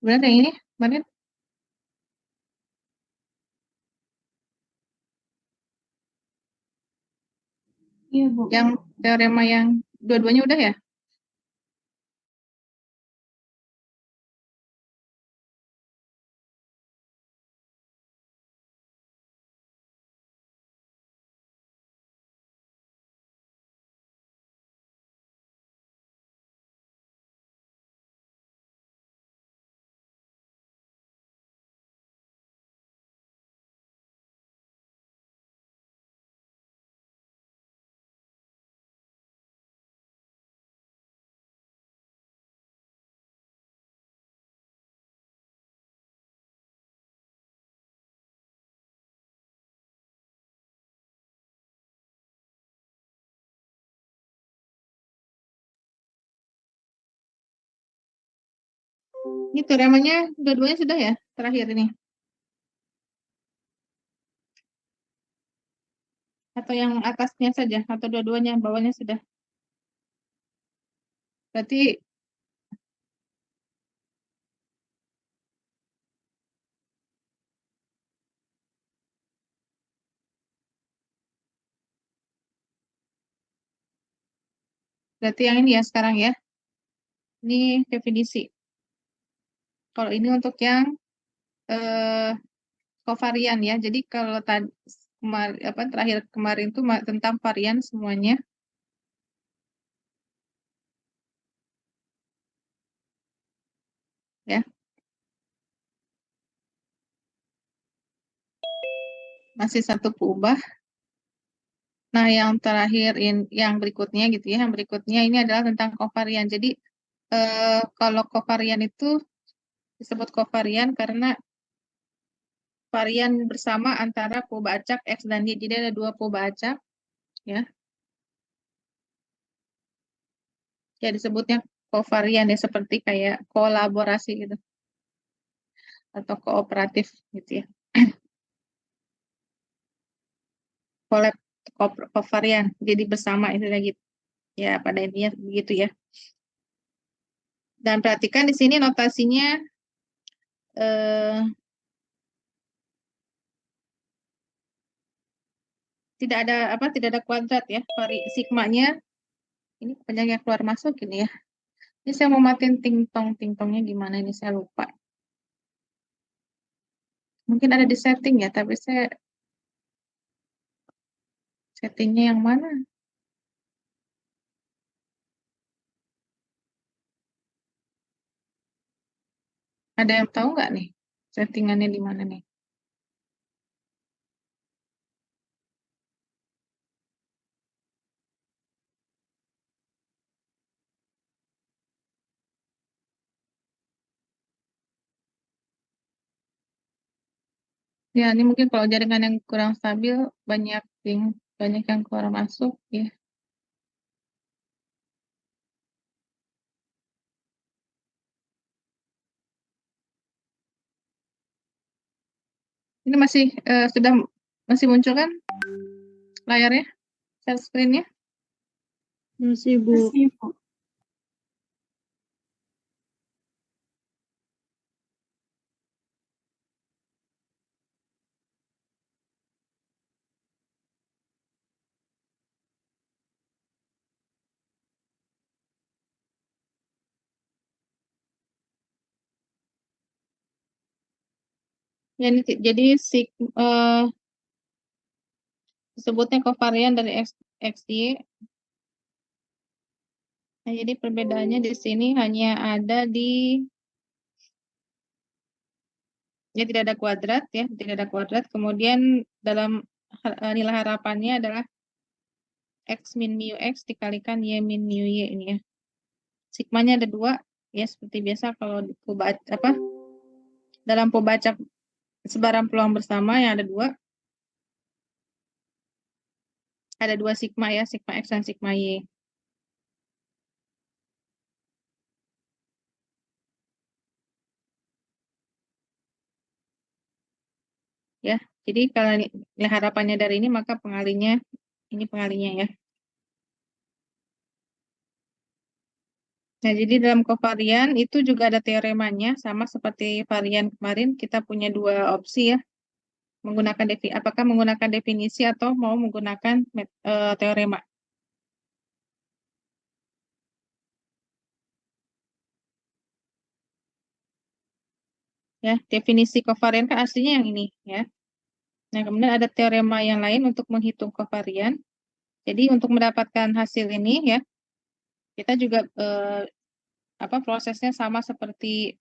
Benar yang ini, kemarin? Iya, Bu. Yang teorema yang dua-duanya udah ya? Ini teoremanya dua-duanya sudah ya? Terakhir ini. Atau yang atasnya saja? Atau dua-duanya, bawahnya sudah? Berarti berarti yang ini ya sekarang ya. Ini definisi. Kalau ini untuk yang eh, kovarian ya. Jadi kalau tadi apa terakhir kemarin itu tentang varian semuanya ya. Masih satu kubah. Nah, yang terakhir yang berikutnya gitu ya, yang berikutnya ini adalah tentang kovarian. Jadi kalau kovarian itu disebut kovarian karena varian bersama antara perubahan acak X dan Y. Jadi ada dua perubahan acak ya. Ya disebutnya kovarian ya seperti kayak kolaborasi gitu atau kooperatif gitu ya. Kolab kovarian. Jadi bersama itu lagi ya pada intinya begitu ya. Dan perhatikan di sini notasinya eh, tidak ada apa tidak ada kuadrat ya. Sigmanya ini kepanjangan keluar masuk ini ya. Ini saya mau matiin ting-tongnya gimana ini saya lupa. Mungkin ada di setting ya, tapi saya settingnya yang mana? Ada yang tahu nggak nih settingannya di mana nih? Ya, ini mungkin kalau jaringan yang kurang stabil banyak banyak yang keluar masuk ya. Ini sudah masih muncul kan layarnya, share screen-nya? Masih, Bu. Masih, Bu. Ya, ini jadi disebutnya kovarian dari XY. Nah, jadi perbedaannya di sini hanya ada di ya tidak ada kuadrat ya, tidak ada kuadrat. Kemudian dalam nilai harapannya adalah X min mu X dikalikan Y min mu Y ini ya. Sigmanya ada dua ya seperti biasa kalau apa dalam pembacak sebarang peluang bersama yang ada dua sigma ya, sigma X dan sigma Y. Ya, jadi kalau nilai harapannya dari ini maka pengalinya ini pengalinya ya. Nah, jadi dalam kovarian itu juga ada teoremanya, sama seperti varian kemarin, kita punya dua opsi ya, apakah menggunakan definisi atau mau menggunakan teorema. Ya, definisi kovarian kan aslinya yang ini ya. Nah, kemudian ada teorema yang lain untuk menghitung kovarian. Jadi untuk mendapatkan hasil ini ya, kita juga prosesnya sama seperti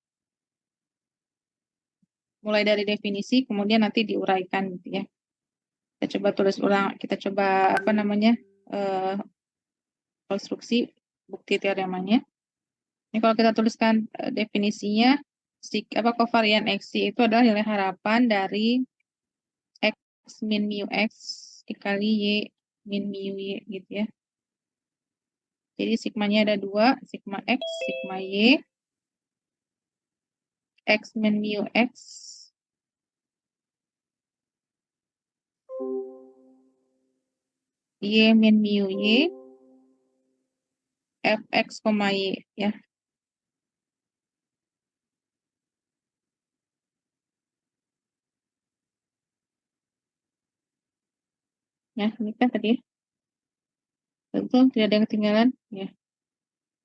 mulai dari definisi, kemudian nanti diuraikan gitu ya. Kita coba tulis ulang, kita coba konstruksi bukti teoremanya. Ini kalau kita tuliskan definisinya, kovarian XY itu adalah nilai harapan dari X min mu X dikali Y min mu Y gitu ya. Jadi sigmanya ada dua, sigma X, sigma Y. X min mu X Y min mu Y Fx, Y ya. Ya, ini kan tadi ya. Betul, tidak ada yang ketinggalan ya.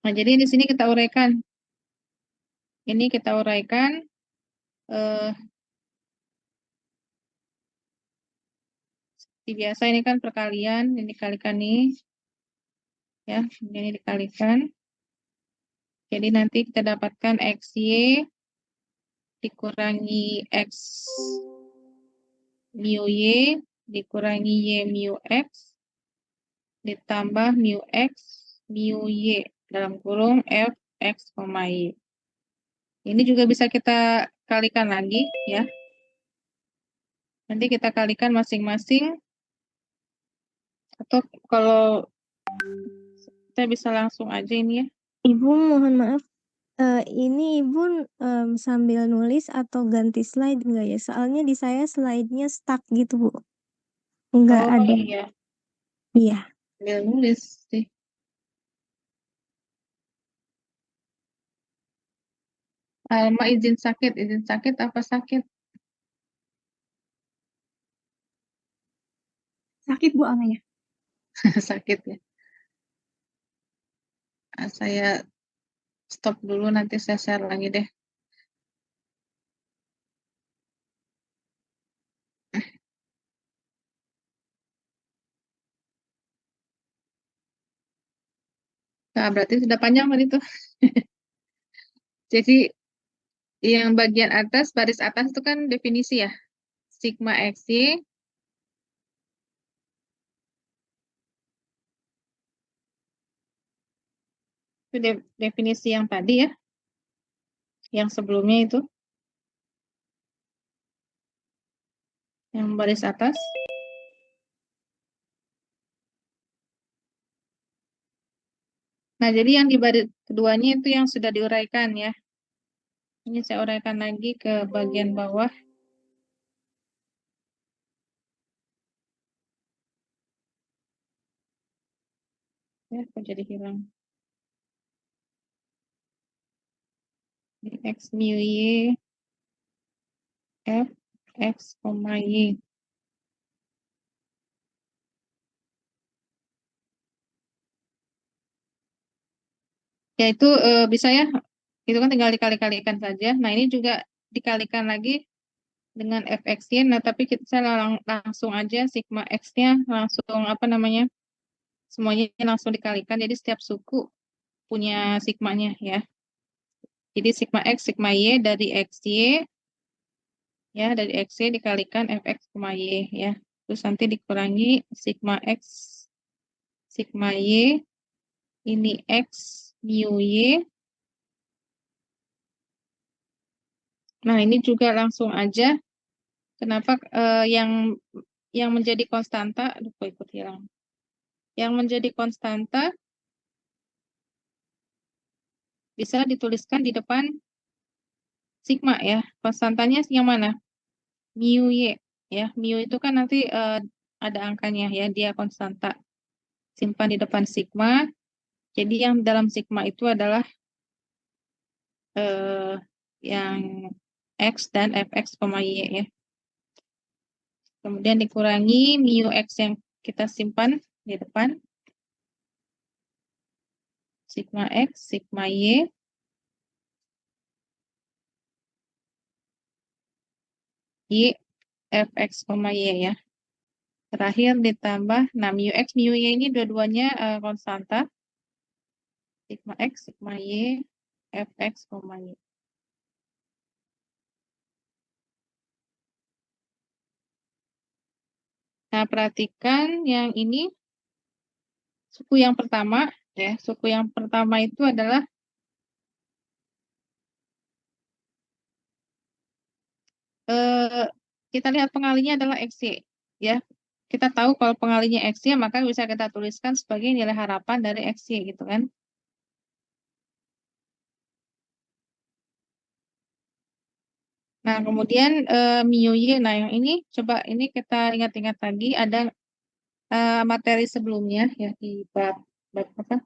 Nah, jadi di sini kita uraikan. Ini kita uraikan seperti biasa ini kan perkalian, ini dikalikan nih. Ya, ini dikalikan. Jadi nanti kita dapatkan XY dikurangi X mu Y dikurangi Y mu X ditambah mu X mu Y dalam kurung F X, Y. Ini juga bisa kita kalikan lagi ya. Nanti kita kalikan masing-masing atau kalau kita bisa langsung aja ini ya. Ibu mohon maaf, ini Ibu sambil nulis atau ganti slide enggak ya? Soalnya di saya slide-nya stuck gitu Bu. Enggak Oh ada. iya, Iya. sambil nulis sih. Alma izin sakit apa sakit? Sakit Bu Almanya. Sakit ya. Saya stop dulu, nanti saya share lagi deh. Nah, berarti sudah panjang tadi tuh. Jadi yang bagian atas, baris atas itu kan definisi ya. Sigma XY itu definisi yang tadi ya. Yang sebelumnya itu. Yang baris atas. Nah, jadi yang di baris keduanya itu yang sudah diuraikan ya. Ini saya uraikan lagi ke bagian bawah. Ya, kok jadi hilang. X mu Y F X, Y. Ya itu bisa ya. Itu kan tinggal dikali-kalikan saja. Nah, ini juga dikalikan lagi dengan fx-nya. Nah, tapi saya langsung aja sigma x-nya langsung semuanya langsung dikalikan. Jadi setiap suku punya sigmanya ya. Jadi sigma x, sigma y dari xy ya, dari xy dikalikan fx, y ya. Terus nanti dikurangi sigma x, sigma y ini x mu y. Nah, ini juga langsung aja. Kenapa yang menjadi konstanta, aduh kok ikut hilang. Yang menjadi konstanta bisa dituliskan di depan sigma ya. Konstantanya yang mana? Mu y ya. Mu itu kan nanti ada angkanya ya, dia konstanta. Simpan di depan sigma. Jadi yang dalam sigma itu adalah yang X dan fx, y ya. Kemudian dikurangi mu X yang kita simpan di depan. Sigma X, sigma Y. Y, fx, y ya. Terakhir ditambah, nah mu X, mu Y ini dua-duanya konstanta. Sigma X, sigma Y, fx, y. Nah, perhatikan yang ini suku yang pertama ya. Suku yang pertama itu adalah kita lihat pengalinya adalah XY ya. Kita tahu kalau pengalinya XY maka bisa kita tuliskan sebagai nilai harapan dari XY gitu kan. Nah, kemudian mu Y, nah yang ini coba ini kita ingat-ingat lagi ada materi sebelumnya ya di bab apa?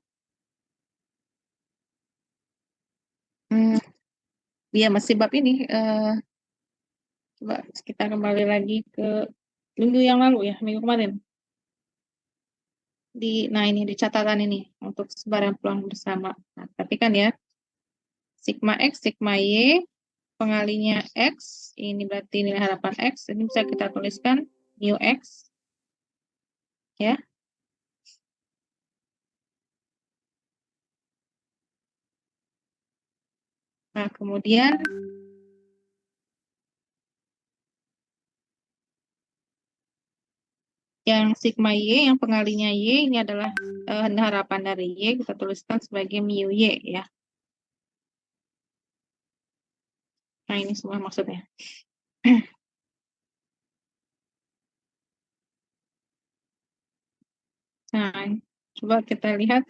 Dia masih bab ini. Coba kita kembali lagi ke minggu yang lalu ya, minggu kemarin. Nah ini di catatan ini untuk sebaran peluang bersama. Nah, perhatikan ya, sigma X, sigma Y, pengalinya X, ini berarti nilai harapan X, ini bisa kita tuliskan mu X, ya. Nah, kemudian yang sigma Y, yang pengalinya Y, ini adalah harapan dari Y, kita tuliskan sebagai mu Y, ya. Nah, ini semua maksudnya. Nah, coba kita lihat.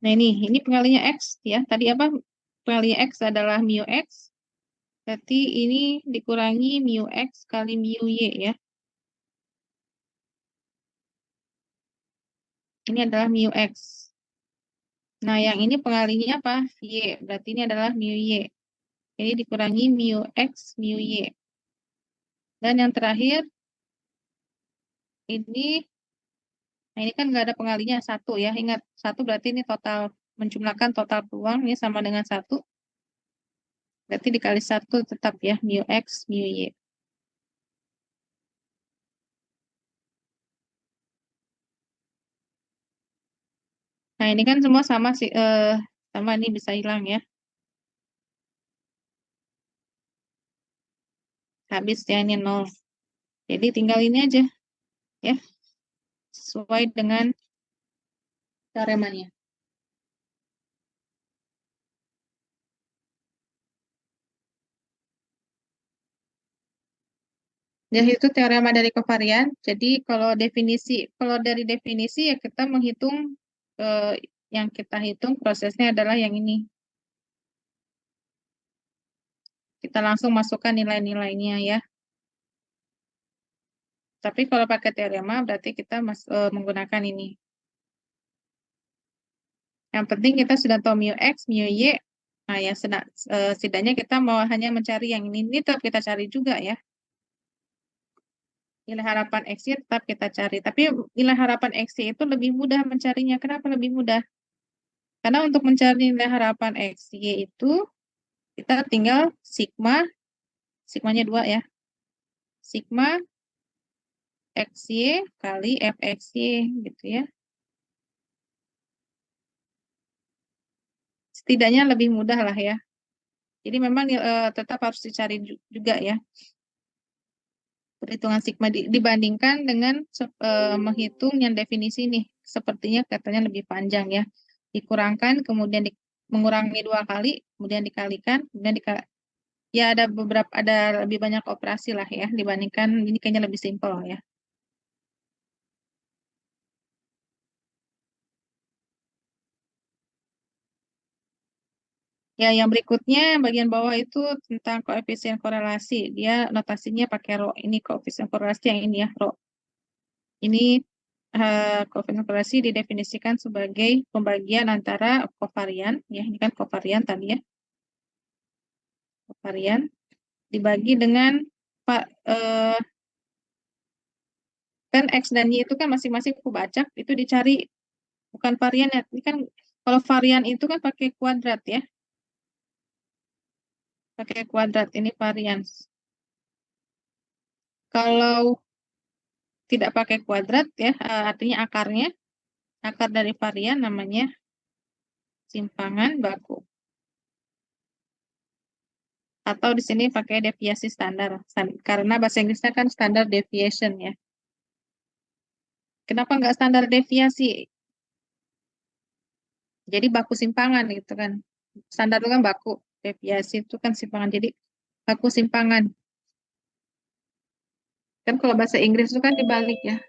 Nah, ini pengalinya X, ya. Tadi apa? Pengalinya X adalah mu X. Berarti ini dikurangi mu X kali mu Y, ya. Ini adalah mu X. Nah, yang ini pengalinya apa? Y. Berarti ini adalah mu Y. Jadi dikurangi mu X, mu Y. Dan yang terakhir, ini, nah ini kan nggak ada pengalinya satu ya. Ingat, satu berarti ini total, menjumlahkan total peluang, ini sama dengan satu. Berarti dikali satu tetap ya, mu X, mu Y. Nah, ini kan semua sama sih, sama ini bisa hilang ya. Habis ya, ini 0. Jadi tinggal ini aja ya, sesuai dengan teoremanya. Ya, itu teorema dari kovarian. Jadi kalau dari definisi ya kita menghitung yang kita hitung prosesnya adalah yang ini. Kita langsung masukkan nilai-nilainya ya. Tapi kalau pakai teorema berarti kita menggunakan ini. Yang penting kita sudah tahu mu X, mu Y. Nah, ya setidaknya kita mau hanya mencari yang ini tetap kita cari juga ya. Nilai harapan X-Y tetap kita cari. Tapi nilai harapan X-Y itu lebih mudah mencarinya. Kenapa lebih mudah? Karena untuk mencari nilai harapan X-Y itu kita tinggal sigmanya 2 ya. Sigma XY kali FXY gitu ya. Setidaknya lebih mudah lah ya. Jadi memang tetap harus dicari juga ya. Perhitungan sigma dibandingkan dengan menghitung yang definisi ini. Sepertinya katanya lebih panjang ya. Dikurangkan, kemudian mengurangi 2 kali, kemudian dikalikan, kemudian ya ada lebih banyak operasi lah ya dibandingkan ini kayaknya lebih simpel ya. Ya, yang berikutnya bagian bawah itu tentang koefisien korelasi. Dia notasinya pakai rho. Ini koefisien korelasi yang ini ya, rho. Ini koefisien korelasi didefinisikan sebagai pembagian antara kovarian, ya ini kan kovarian tadi ya, kovarian dibagi dengan kan X dan Y itu kan masing-masing kubacak, itu dicari bukan varian ya, ini kan kalau varian itu kan pakai kuadrat ya, pakai kuadrat, ini varian. Kalau tidak pakai kuadrat ya, artinya akarnya, akar dari varian namanya simpangan baku. Atau di sini pakai deviasi standar, karena bahasa Inggrisnya kan standard deviation ya. Kenapa nggak standar deviasi? Jadi baku simpangan gitu kan. Standar itu kan baku, deviasi itu kan simpangan. Jadi baku simpangan. Kan kalau bahasa Inggris itu kan dibalik ya.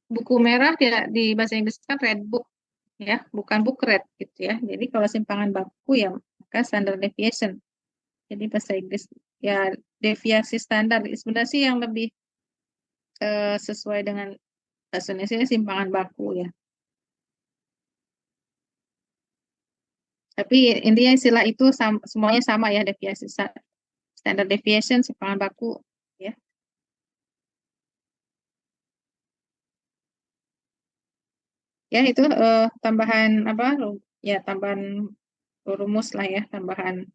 Buku merah di bahasa Inggris kan red book ya, bukan book red gitu ya. Jadi kalau simpangan baku ya maka standard deviation. Jadi bahasa Inggris ya deviasi standar. Sebenarnya sih yang lebih sesuai dengan bahasa Indonesia ini simpangan baku ya. Tapi intinya istilah itu semuanya sama ya, deviasi standard deviation, simpangan baku ya. Ya itu tambahan apa? Ya tambahan rumus lah ya, tambahan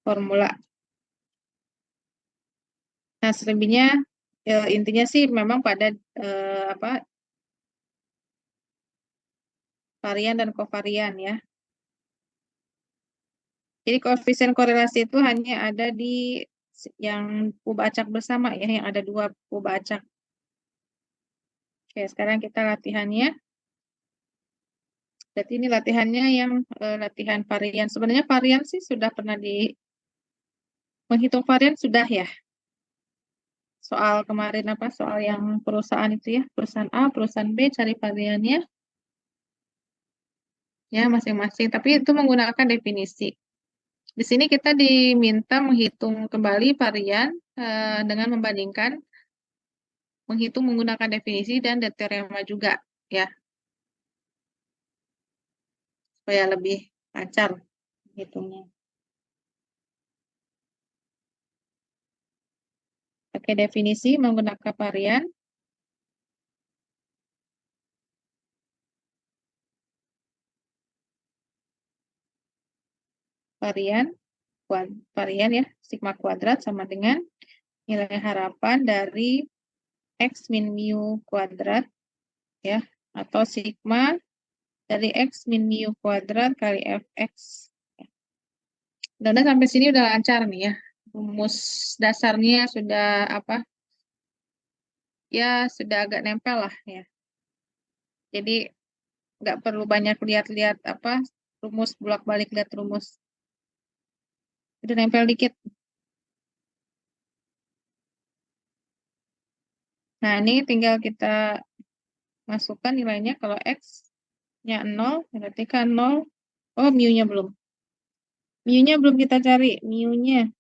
formula. Nah, selebihnya intinya sih memang pada apa varian dan kovarian ya. Jadi koefisien korelasi itu hanya ada di yang kubacak bersama ya, yang ada dua kubacak. Oke, sekarang kita latihannya. Berarti ini latihannya yang latihan varian. Sebenarnya varian sih sudah pernah menghitung varian sudah ya. Soal kemarin apa? Soal yang perusahaan itu ya, perusahaan A, perusahaan B cari variannya ya masing-masing. Tapi itu menggunakan definisi. Di sini kita diminta menghitung kembali varian dengan membandingkan, menghitung menggunakan definisi dan teorema juga ya, supaya lebih lancar hitungnya. Pakai definisi menggunakan varian. Varian varian ya, sigma kuadrat sama dengan nilai harapan dari X min mu kuadrat ya, atau sigma dari X min mu kuadrat kali Fx. Dan sampai sini udah lancar nih ya. Rumus dasarnya sudah apa? Ya sudah agak nempel lah ya. Jadi nggak perlu banyak lihat-lihat apa rumus, bolak-balik lihat rumus. Udah nempel dikit. Nah, ini tinggal kita masukkan nilainya. Kalau X-nya 0, berarti kan 0. Oh, mu-nya belum. Mu-nya belum kita cari. Mu-nya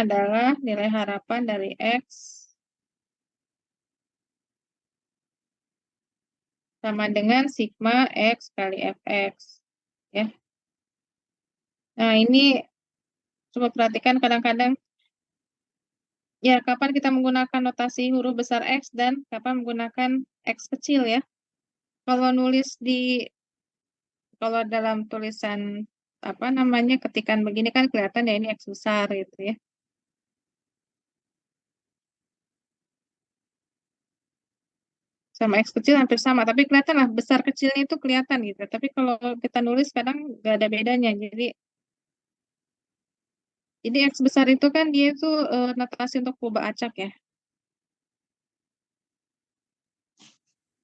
adalah nilai harapan dari X sama dengan sigma X kali Fx. Ya. Nah, ini coba perhatikan kadang-kadang ya kapan kita menggunakan notasi huruf besar X dan kapan menggunakan X kecil ya. Kalau nulis kalau dalam tulisan apa namanya ketikan begini kan kelihatan ya ini X besar gitu ya. Sama X kecil hampir sama, tapi kelihatan lah besar kecilnya itu kelihatan gitu. Tapi kalau kita nulis kadang nggak ada bedanya. Jadi X besar itu kan dia itu notasi untuk kubah acak ya.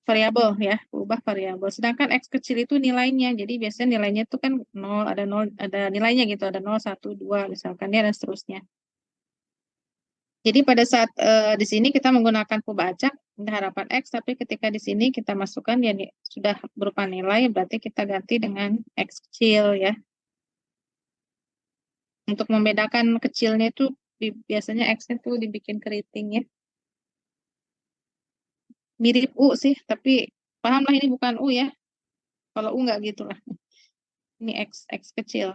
Variabel ya, ubah variabel. Sedangkan X kecil itu nilainya. Jadi biasanya nilainya itu kan 0, ada nilainya gitu, ada 0, 1, 2 misalkan ya dan seterusnya. Jadi pada saat di sini kita menggunakan kubah acak harapan X, tapi ketika di sini kita masukkan ya sudah berupa nilai, berarti kita ganti dengan X kecil ya. Untuk membedakan kecilnya itu biasanya X itu dibikin keriting ya. Mirip U sih, tapi paham lah ini bukan U ya. Kalau U nggak gitu lah. Ini X kecil.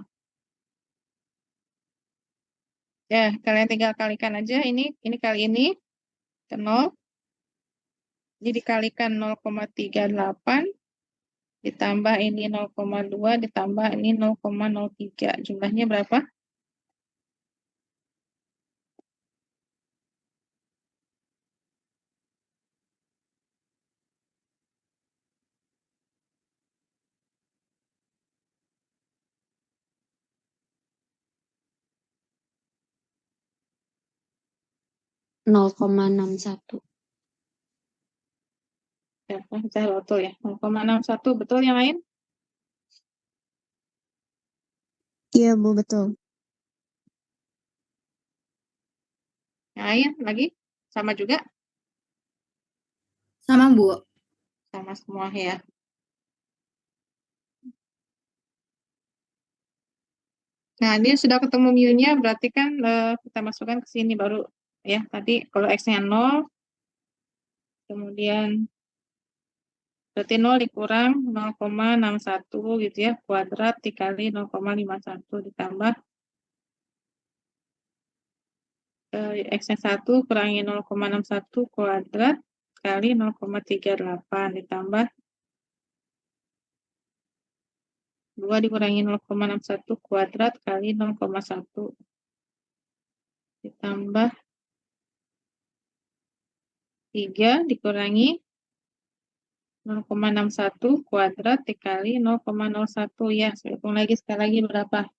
Ya, kalian tinggal kalikan aja ini kali ini ke 0. Jadi dikalikan 0,38 ditambah ini 0,2 ditambah ini 0,03. Jumlahnya berapa? 0,61. Ya, betul ya. 0,61 betul yang lain? Iya, Bu, betul. Yang lain lagi? Sama juga? Sama, Bu. Sama semua ya. Nah, ini sudah ketemu mu-nya, berarti kan kita masukkan ke sini baru ya. Tadi kalau X-nya 0, kemudian berarti 0 dikurang 0,61 gitu ya, kuadrat dikali 0,51 ditambah X-nya 1 kurangi 0,61 kuadrat kali 0,38 ditambah 2 dikurangi 0,61 kuadrat kali 0,1 ditambah 3 dikurangi 0,61 kuadrat dikali 0,01 ya. Saya hitung lagi sekali lagi berapa.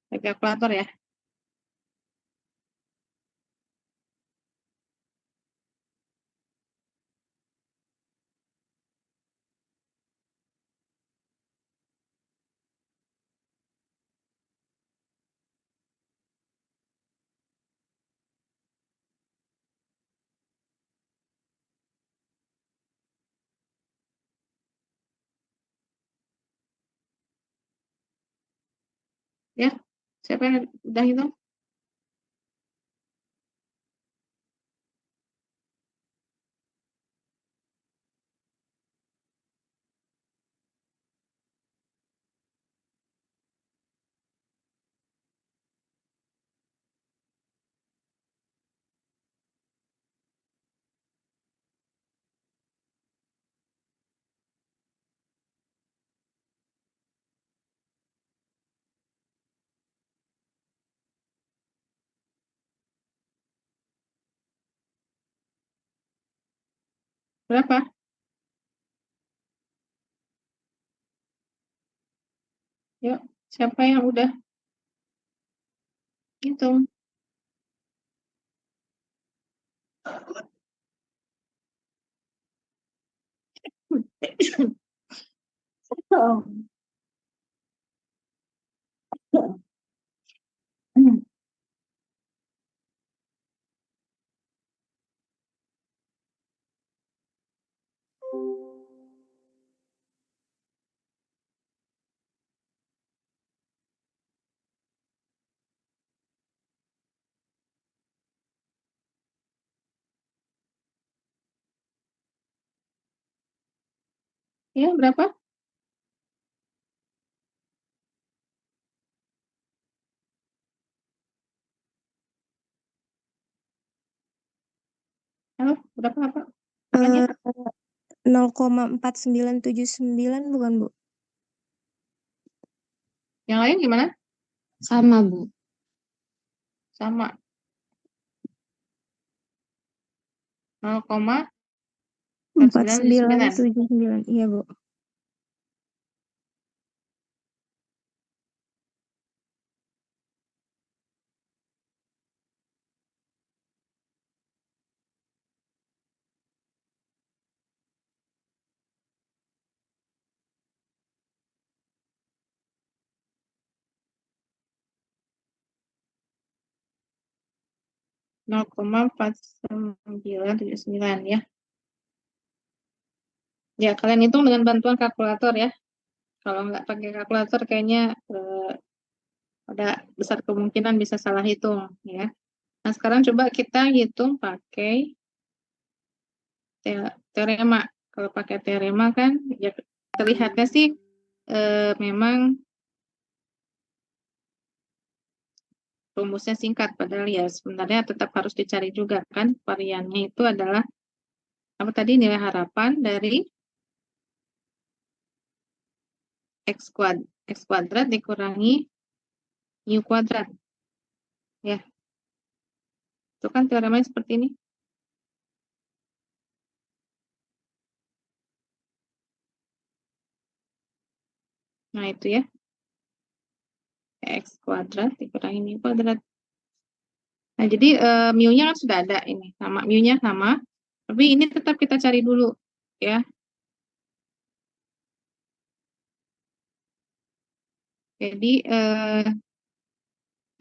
Pakai kalkulator ya. Ya, siapa yang udah hitung? Berapa? Yuk, siapa yang udah hitung? Ya, berapa? Halo, berapa apa? Apanya? 0,4979 bukan, Bu? Yang lain gimana? Sama, Bu. Sama. 0,4979. 4979. Iya, Bu. Nol koma empat sembilan tujuh sembilan ya. Ya, kalian hitung dengan bantuan kalkulator ya. Kalau nggak pakai kalkulator kayaknya ada besar kemungkinan bisa salah hitung ya. Nah, sekarang coba kita hitung pakai teorema. Kalau pakai teorema kan ya terlihatnya sih memang rumusnya singkat, padahal ya sebenarnya tetap harus dicari juga kan variannya itu adalah apa tadi, nilai harapan dari x kuadrat dikurangi u kuadrat ya. Itu kan teoremanya seperti ini. Nah, itu ya. X kuadrat dikurangi mu kuadrat. Nah, jadi mu-nya kan sudah ada ini. Sama, mu-nya sama. Tapi ini tetap kita cari dulu ya. Jadi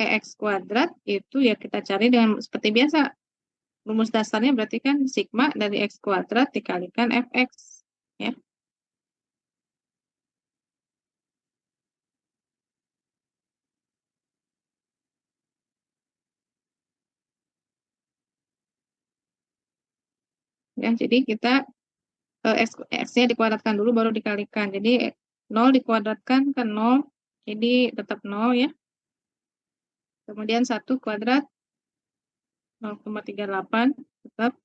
x kuadrat itu ya kita cari dengan seperti biasa. Rumus dasarnya berarti kan sigma dari x kuadrat dikalikan fx. Ya. Ya, jadi kita x-nya dikuadratkan dulu baru dikalikan. Jadi 0 dikuadratkan ke 0. Jadi tetap 0 ya. Kemudian 1 kuadrat 0,38 tetap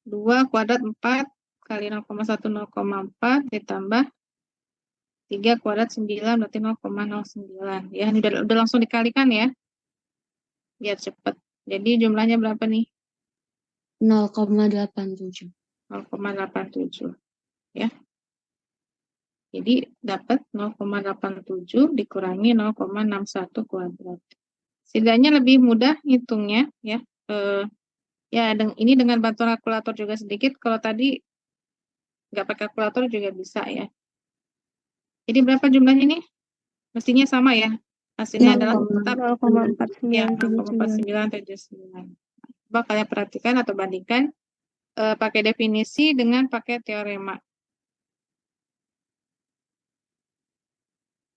2 kuadrat 4 kali 0,1 0,4 ditambah 3 kuadrat 9 berarti 0,09 ya. Ini udah langsung dikalikan ya biar cepat. Jadi jumlahnya berapa nih? 0,87. 0,87 ya. Jadi dapat 0,87 dikurangi 0,61 kuadrat. Setidaknya lebih mudah hitungnya ya. Ya, ini dengan bantuan kalkulator juga sedikit. Kalau tadi nggak pakai kalkulator juga bisa ya. Jadi berapa jumlahnya nih? Mestinya sama ya. Hasilnya adalah tetap 0,4979. Coba kalian perhatikan atau bandingkan pakai definisi dengan pakai teorema.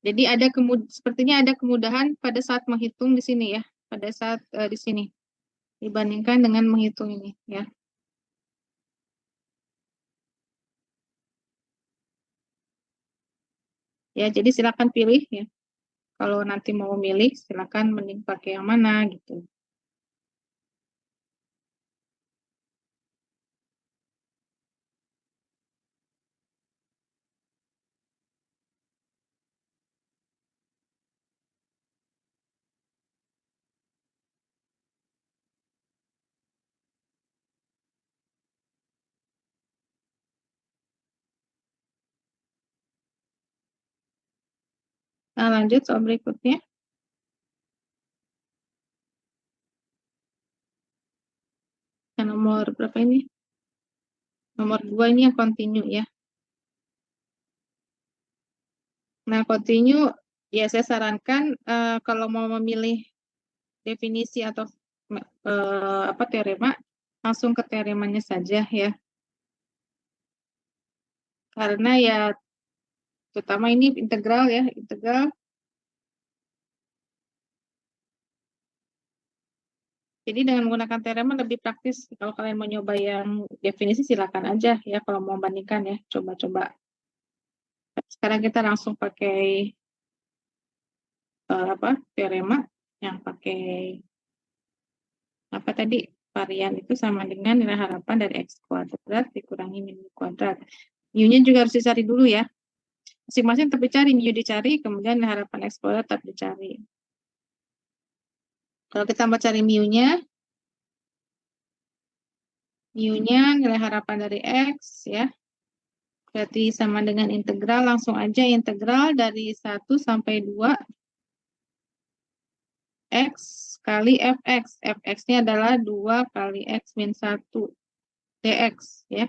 Jadi sepertinya ada kemudahan pada saat menghitung di sini ya. Pada saat di sini dibandingkan dengan menghitung ini ya. Ya, jadi silakan pilih ya. Kalau nanti mau memilih, silakan mending pakai yang mana gitu. Nah, lanjut soal berikutnya. Nah, nomor berapa ini? Nomor 2 ini yang continue ya. Nah, continue ya saya sarankan kalau mau memilih definisi atau apa teorema, langsung ke teoremanya saja ya. Karena ya terutama ini integral ya, integral. Jadi dengan menggunakan teorema lebih praktis. Kalau kalian mau nyoba yang definisi silakan aja ya kalau mau bandingkan ya, coba-coba. Sekarang kita langsung pakai apa teorema yang pakai apa tadi varian itu sama dengan nilai harapan dari x kuadrat dikurangi min kuadrat. Mu-nya juga harus dicari dulu ya. Masing-masing tapi cari, mu dicari, kemudian nilai harapan x kuadrat tetap dicari. Kalau kita mau cari mu-nya nilai harapan dari x ya. Berarti sama dengan integral, langsung aja integral dari 1 sampai 2 x kali fx. Fx-nya adalah 2 kali x min 1 dx ya.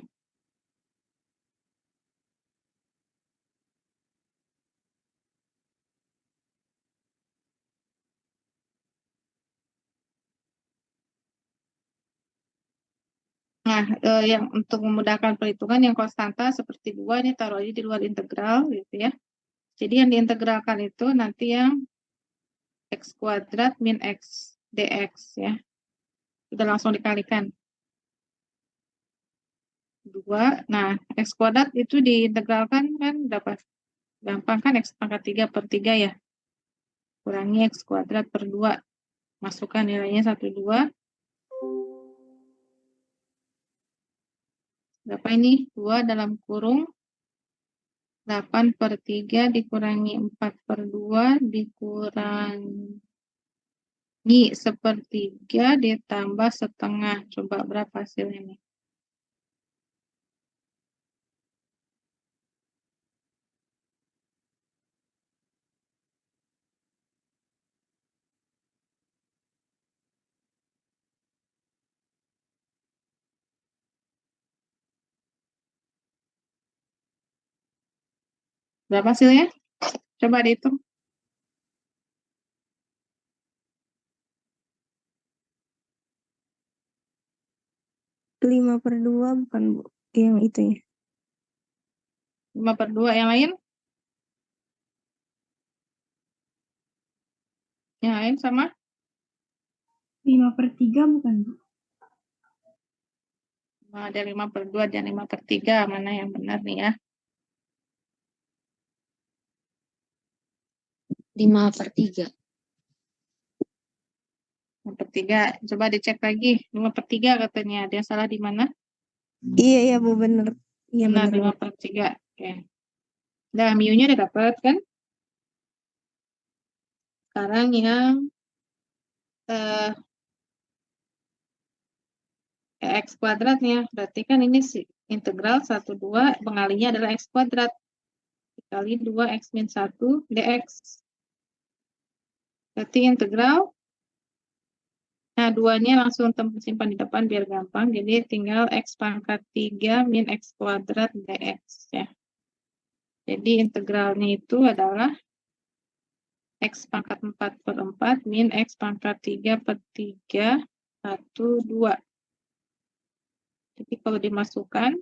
Nah, Nah, yang untuk memudahkan perhitungan yang konstanta seperti 2 ini taruh aja di luar integral gitu ya. Jadi yang diintegralkan itu nanti yang x kuadrat min x dx ya. Udah langsung dikalikan. 2. Nah, x kuadrat itu diintegralkan kan dapat gampang kan x pangkat 3 per 3 ya. Kurangi x kuadrat per 2. Masukkan nilainya 1, 2. Berapa ini? 2 dalam kurung 8 per 3 dikurangi 4 per 2 dikurangi sepertiga ditambah setengah. Coba berapa hasilnya nih? Berapa hasilnya? Coba dihitung. 5/2 bukan, Bu? Yang itu ya. 5 per 2 yang lain? Yang lain sama? 5/3 bukan, Bu? Ada 5 per 2 dan 5 per 3. Mana yang benar nih ya? 5/3. 5 per 3. Coba dicek lagi. 5 per 3 katanya. Ada yang salah di mana? Iya, iya, Bu, bener. Iya, Benar, bener, 5 Bu. per 3. Oke. Nah, mu-nya udah dapat kan? Sekarang yang x kuadratnya. Berarti kan ini integral 1, 2. Pengalinya adalah x kuadrat. Dikali 2 x min 1 dx. Berarti integral. Nah, 2-nya langsung simpan di depan biar gampang. Jadi tinggal x pangkat 3 min x kuadrat dx ya. Jadi integralnya itu adalah x pangkat 4 per 4 min x pangkat 3 per 3, 1, 2. Jadi kalau dimasukkan,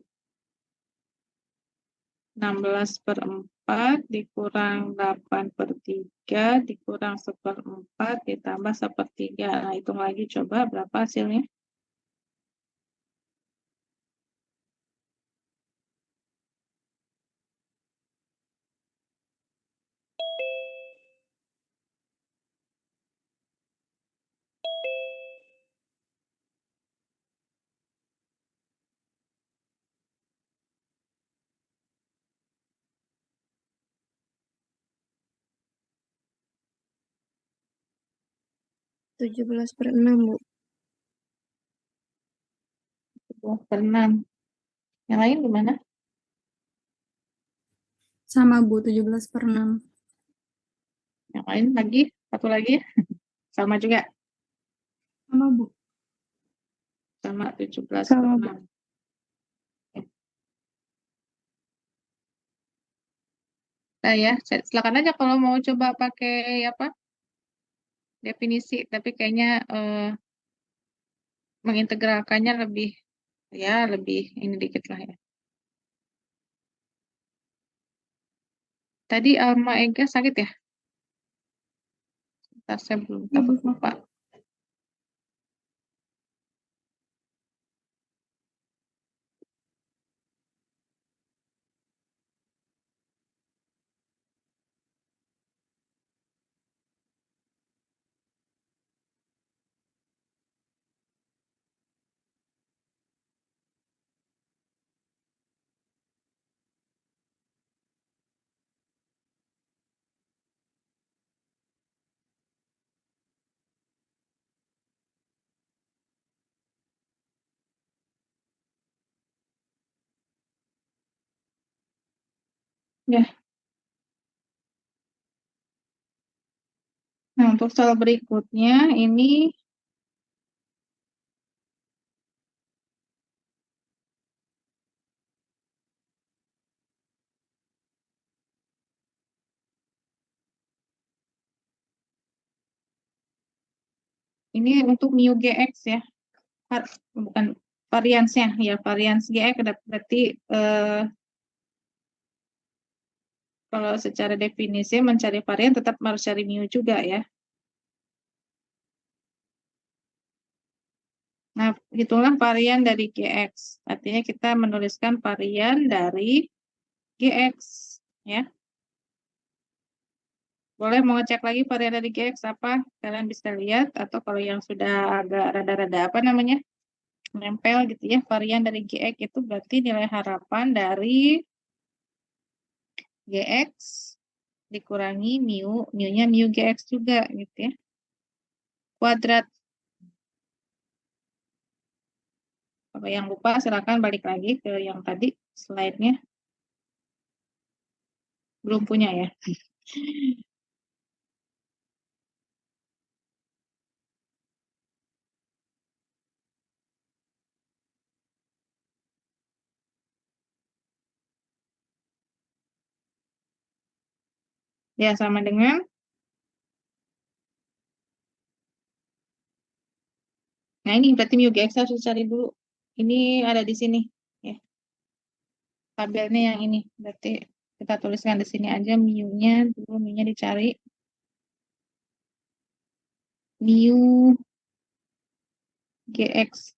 16 per 4 dikurang 8 per 3 dikurang 1/4 ditambah 1/3. Nah, hitung lagi coba berapa hasilnya. Tujuh belas per 6, Bu. 12 per 6. Yang lain gimana? Sama, Bu, 17 per 6. Yang lain lagi? Satu lagi? Sama juga? Sama, Bu. Sama 17 per Sama, Bu. 6. Nah ya, silakan aja kalau mau coba pakai apa definisi, tapi kayaknya mengintegralkannya lebih ini dikit lah ya. Tadi Alma Ega sakit ya? Ntar saya belum takut lupa. Ya, nah untuk soal berikutnya ini untuk mu gx ya. Bukan variansnya, ya varians GX berarti kalau secara definisi mencari varian tetap harus cari mu juga ya. Nah, hitunglah varian dari GX. Artinya kita menuliskan varian dari GX ya. Boleh mau ngecek lagi varian dari GX apa? Kalian bisa lihat, atau kalau yang sudah agak rada-rada apa namanya, menempel gitu ya, varian dari GX itu berarti nilai harapan dari GX dikurangi mu-nya mu GX juga gitu ya. Kuadrat. Kalau yang lupa silakan balik lagi ke yang tadi slide-nya. Belum punya ya. Ya, sama dengan, nah ini berarti mu GX harus dicari dulu. Ini ada di sini ya. Tabelnya yang ini. Berarti kita tuliskan di sini aja mu-nya dulu, mu-nya dicari. Mu GX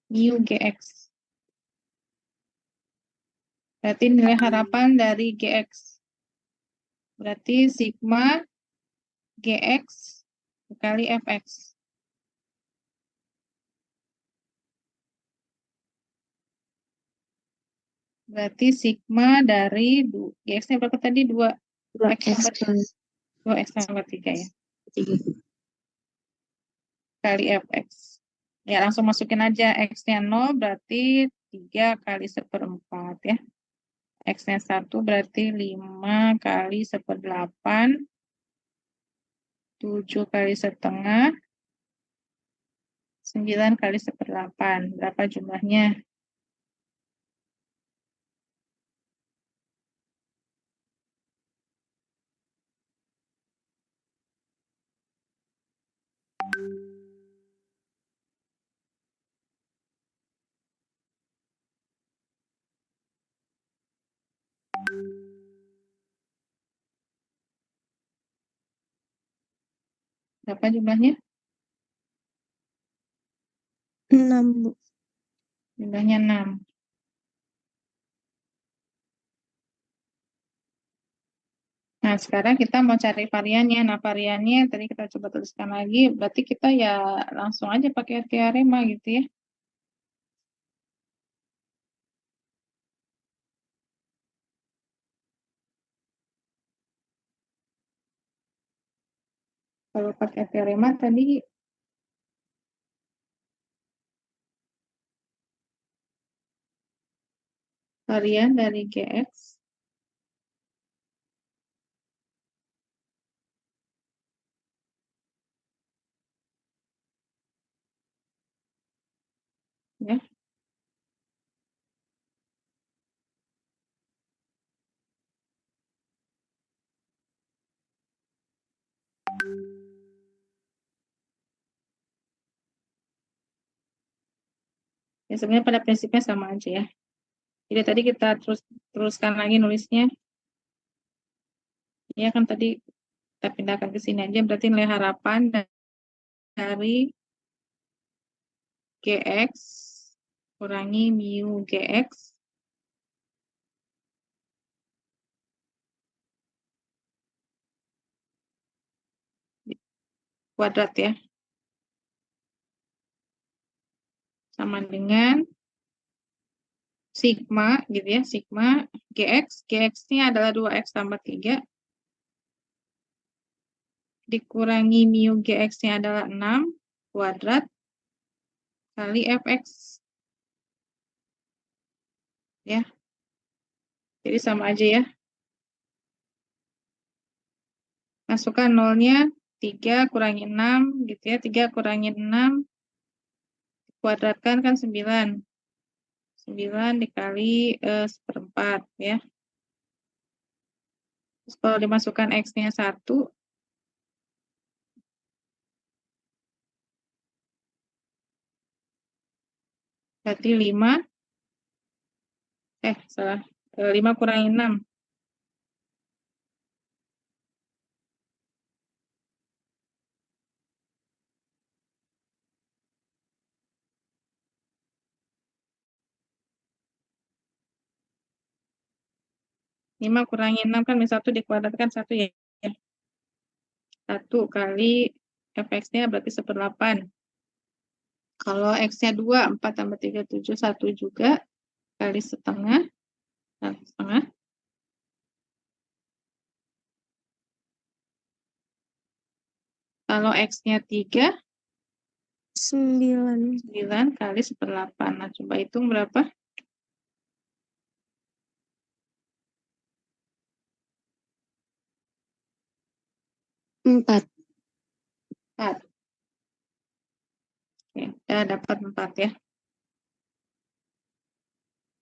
mu GX. Berarti nilai harapan dari GX. Berarti sigma GX dikali FX. Berarti sigma dari GX-nya berapa tadi? 2 X tambah 3 ya. Kali FX. Ya, langsung masukin aja. X-nya 0 berarti 3 kali 1/4 ya. X-nya 1 berarti 5 kali 1/8. 7 kali setengah. 9 kali 1/8. Berapa jumlahnya? Berapa jumlahnya? 6, Bu. Jumlahnya 6. Nah, sekarang kita mau cari variannya. Nah, variannya tadi kita coba tuliskan lagi. Berarti kita ya langsung aja pakai teorema gitu ya. Kalau pakai teorema tadi varian dari GX ya. Ya sebenarnya pada prinsipnya sama aja ya. Jadi tadi kita teruskan lagi nulisnya. Ya kan tadi kita pindahkan ke sini aja, berarti nilai harapan dari GX kurangi mu GX kuadrat ya. Sama dengan sigma gitu ya, sigma GX-nya adalah 2X tambah 3 dikurangi mu GX-nya adalah 6 kuadrat kali FX ya. Jadi sama aja ya. Masukkan nolnya 3 kurangi 6 gitu ya. 3 kurangi 6 kuadratkan kan 9. 9 dikali 1/4 ya. Terus kalau dimasukkan X-nya 1, berarti 5, salah, 5 kurangi 6. 5 kurangi 6 kan min 1 dikuadratkan 1 ya. 1 kali fx-nya berarti 1/8. Kalau x-nya 2, 4 tambah 3, 7, 1 juga. Kali setengah. 1/2. Kalau x-nya 3, 9. 9 kali 1/8. Nah, coba hitung berapa? 4. 4. Oke, kita dapat 4 ya.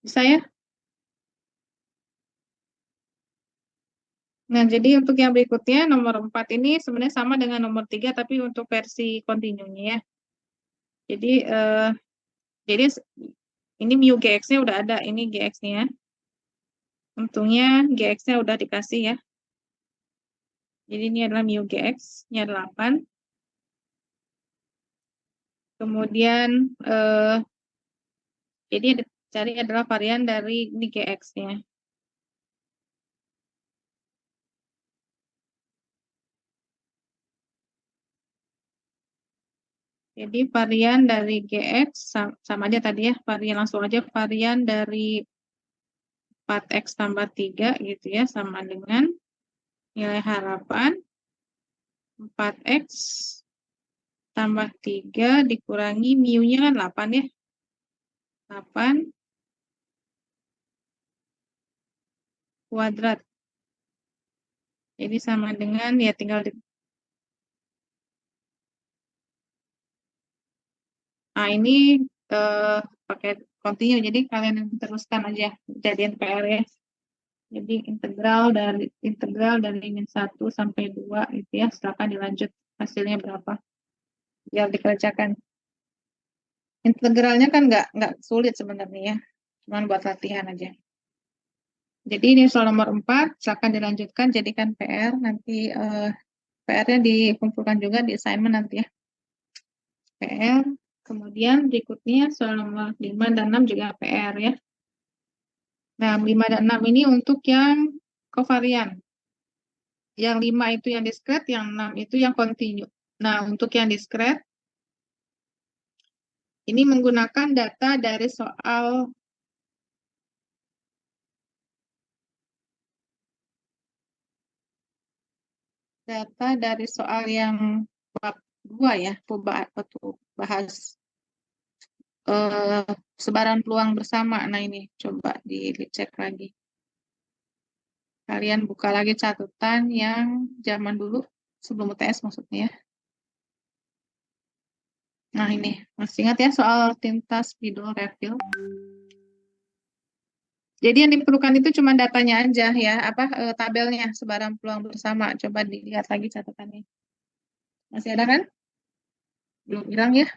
Bisa ya? Nah, jadi untuk yang berikutnya, nomor 4 ini sebenarnya sama dengan nomor 3, tapi untuk versi kontinunya ya. Jadi ini mu gx-nya udah ada, ini gx-nya. Untungnya gx-nya udah dikasih ya. Jadi ini adalah mu gx-nya 8. Kemudian jadi yang dicari adalah varian dari ini gx-nya. Jadi varian dari gx sama aja tadi ya, varian langsung aja varian dari 4x tambah 3 gitu ya, sama dengan nilai harapan 4x tambah 3 dikurangi mu-nya kan 8 ya. 8 kuadrat. Jadi sama dengan ya tinggal nah ini pakai continue, jadi kalian teruskan aja jadian PR ya. Jadi integral dari min 1 sampai 2 gitu ya, silakan dilanjut hasilnya berapa. Biar dikerjakan. Integralnya kan nggak sulit sebenarnya ya, cuman buat latihan aja. Jadi ini soal nomor 4, silakan dilanjutkan jadikan PR, nanti PR-nya dikumpulkan juga di assignment nanti ya. PR, kemudian berikutnya soal nomor 5 dan 6 juga PR ya. Nah, 5 dan 6 ini untuk yang kovarian. Yang 5 itu yang diskret, yang 6 itu yang kontinu. Nah, untuk yang diskret, ini menggunakan data dari soal yang bab 2 ya, bahas sebaran peluang bersama. Nah, ini coba dicek lagi. Kalian buka lagi catatan yang zaman dulu, sebelum UTS maksudnya ya. Nah, ini masih ingat ya soal tinta spidol refill. Jadi yang diperlukan itu cuma datanya aja ya, tabelnya sebaran peluang bersama. Coba dilihat lagi catatannya. Masih ada kan? Belum hilang ya.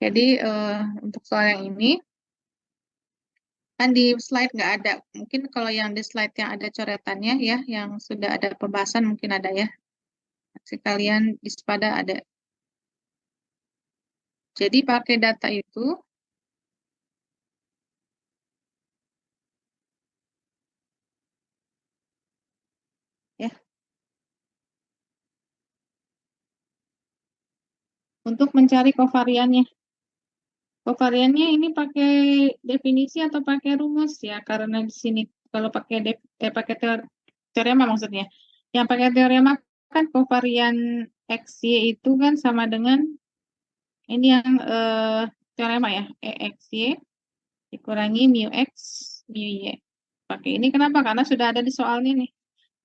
Jadi untuk soal yang ini kan di slide nggak ada. Mungkin kalau yang di slide yang ada coretannya ya, yang sudah ada pembahasan mungkin ada ya. Sekalian di pada ada. Jadi pakai data itu ya untuk mencari kovariannya. Kovariannya ini pakai definisi atau pakai rumus ya? Karena di sini kalau pakai teorema maksudnya. Yang pakai teorema kan kovarian XY itu kan sama dengan ini yang teorema ya, EXY dikurangi mu X, mu Y. Pakai ini kenapa? Karena sudah ada di soalnya nih.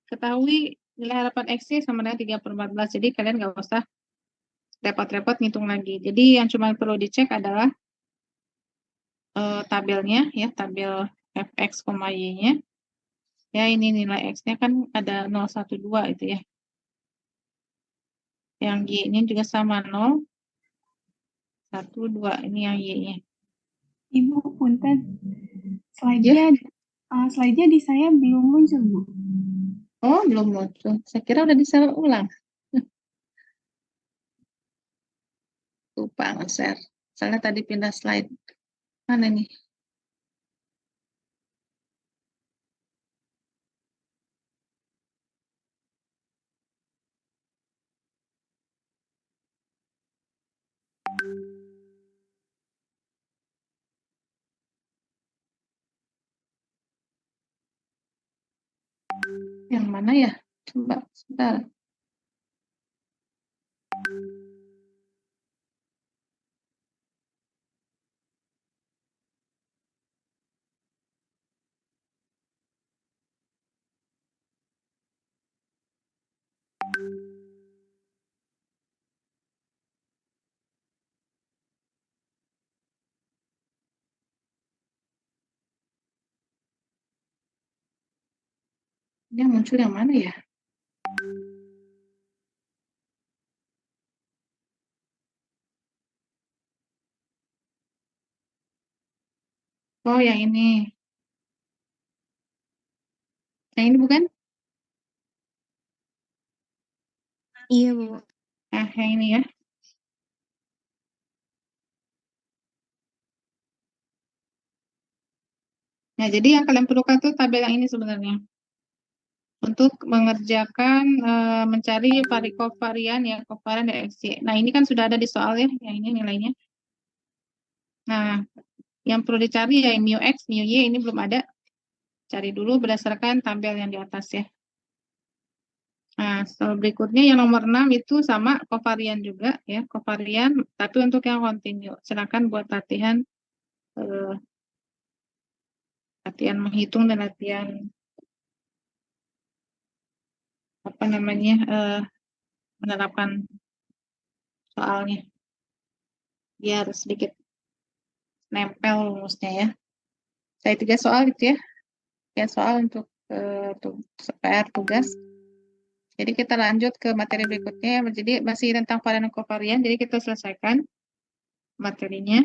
Ketahui nilai harapan XY sama dengan 3/14. Jadi kalian nggak usah repot-repot ngitung lagi. Jadi yang cuma perlu dicek adalah tabelnya ya, tabel fx, y-nya. Ya, ini nilai X-nya kan ada 0, 1, 2 itu ya. Yang Y-nya juga sama 0, 1, 2. Ini yang Y-nya. Ibu, punten. Slide-nya di saya belum muncul, Bu. Oh, belum muncul. Saya kira udah bisa ulang. Lupa nge-share. Soalnya tadi pindah slide. Mana nih? Yang mana ya? Coba, sebentar. Ini yang muncul yang mana ya? Oh, yang ini. Yang ini bukan? Iya, Bu. Yang ini ya. Nah, jadi yang kalian perlukan tuh tabel yang ini sebenarnya. Untuk mengerjakan, mencari kovarian ya, kovarian dari XY. Nah, ini kan sudah ada di soal ya, yang ini nilainya. Nah, yang perlu dicari ya mu X, mu Y, ini belum ada. Cari dulu berdasarkan tabel yang di atas ya. Nah, soal berikutnya yang nomor 6 itu sama kovarian juga ya, kovarian, tapi untuk yang kontinu. Silakan buat latihan latihan menghitung dan latihan apa namanya menerapkan soalnya biar sedikit nempel rumusnya ya. Saya 3 soal gitu ya. 3 soal untuk PR tugas. Jadi kita lanjut ke materi berikutnya. Jadi masih tentang varian dan kovarian. Jadi kita selesaikan materinya.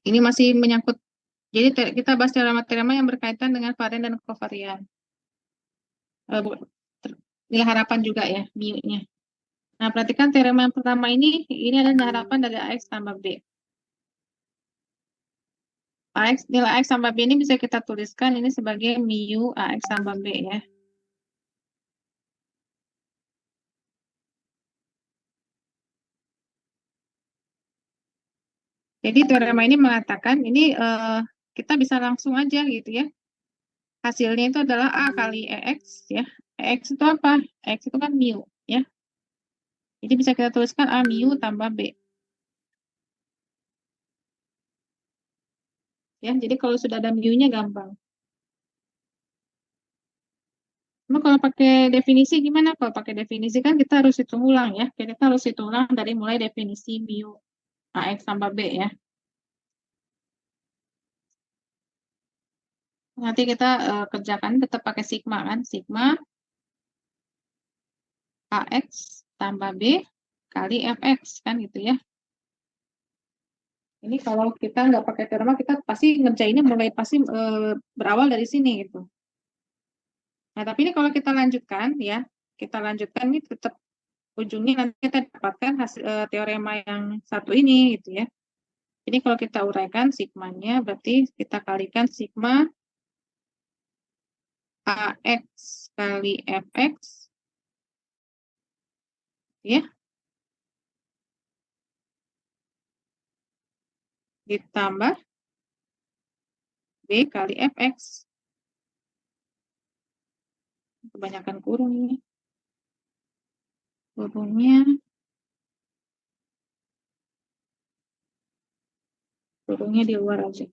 Ini masih menyangkut. Jadi kita bahas tema-tema yang berkaitan dengan varian dan kovarian. Nilai harapan juga ya, mu-nya. Nah, perhatikan teorema yang pertama ini adalah harapan dari AX tambah B. Nilai AX tambah B ini bisa kita tuliskan ini sebagai mu AX tambah B ya. Jadi teorema ini mengatakan ini kita bisa langsung aja gitu ya. Hasilnya itu adalah A kali EX ya. EX itu apa? EX itu kan mu ya. Jadi bisa kita tuliskan A mu tambah B. Ya, jadi kalau sudah ada mu-nya gampang. Cuma kalau pakai definisi gimana? Kalau pakai definisi kan kita harus hitung ulang ya. Kita harus hitung ulang dari mulai definisi mu AX tambah B ya. Nanti kita kerjakan tetap pakai sigma kan. Sigma AX tambah B kali FX kan gitu ya. Ini kalau kita nggak pakai teorema, kita pasti ngerjainnya mulai pasti berawal dari sini gitu. Nah, tapi ini kalau kita lanjutkan ya, kita lanjutkan ini tetap ujungnya nanti kita dapatkan hasil teorema yang satu ini gitu ya. Jadi kalau kita uraikan sigmanya berarti kita kalikan sigma AX kali FX ya ditambah B kali FX. Kebanyakan kurung ini. Kurungnya di luar aja.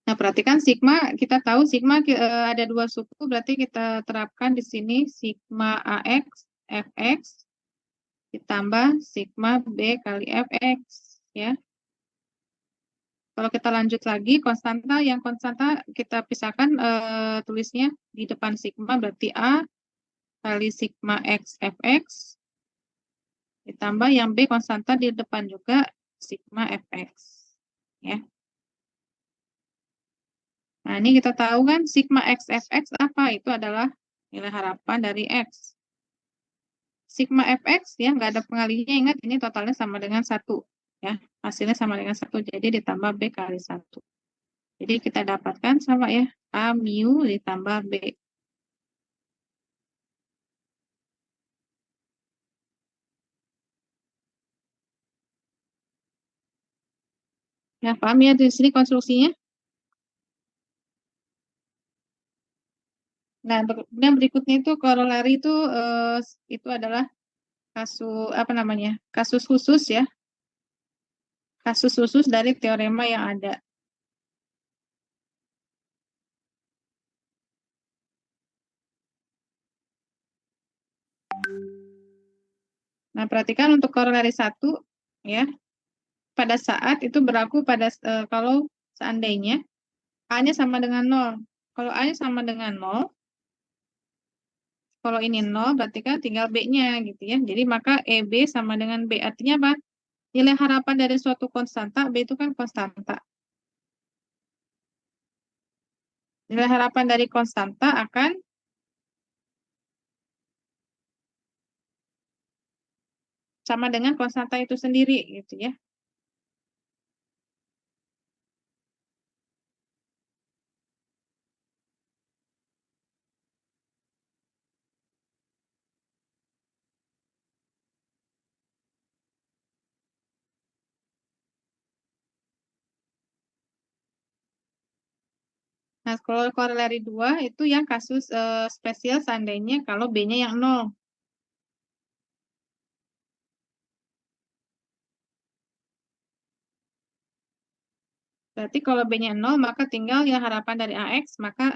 Nah, perhatikan sigma, kita tahu sigma ada 2 suku, berarti kita terapkan di sini sigma AX, FX, ditambah sigma B kali FX, ya. Kalau kita lanjut lagi, konstanta yang konstanta kita pisahkan tulisnya di depan sigma, berarti A kali sigma X Fx, ditambah yang B konstanta di depan juga sigma Fx. Ya. Nah, ini kita tahu kan sigma X Fx apa? Itu adalah nilai harapan dari X. Sigma Fx ya, nggak ada pengalinya, ingat ini totalnya sama dengan 1. Ya, hasilnya sama dengan 1, jadi ditambah B kali 1. Jadi kita dapatkan sama ya, A mu ditambah B. Ya, paham ya di sini konstruksinya? Nah, kemudian berikutnya itu korolari itu adalah kasus apa namanya? Kasus khusus ya. Kasus khusus dari teorema yang ada. Nah, perhatikan untuk korolari 1 ya. Pada saat itu berlaku pada kalau seandainya A-nya sama dengan 0. Kalau A-nya sama dengan 0, kalau ini 0 berarti kan tinggal B-nya gitu ya. Jadi maka EB sama dengan B. Artinya apa? Nilai harapan dari suatu konstanta, B itu kan konstanta. Nilai harapan dari konstanta akan sama dengan konstanta itu sendiri gitu ya. Nah, kalau korelari 2 itu yang kasus spesial seandainya kalau B-nya yang 0. Berarti kalau B-nya 0, maka tinggal yang harapan dari AX, maka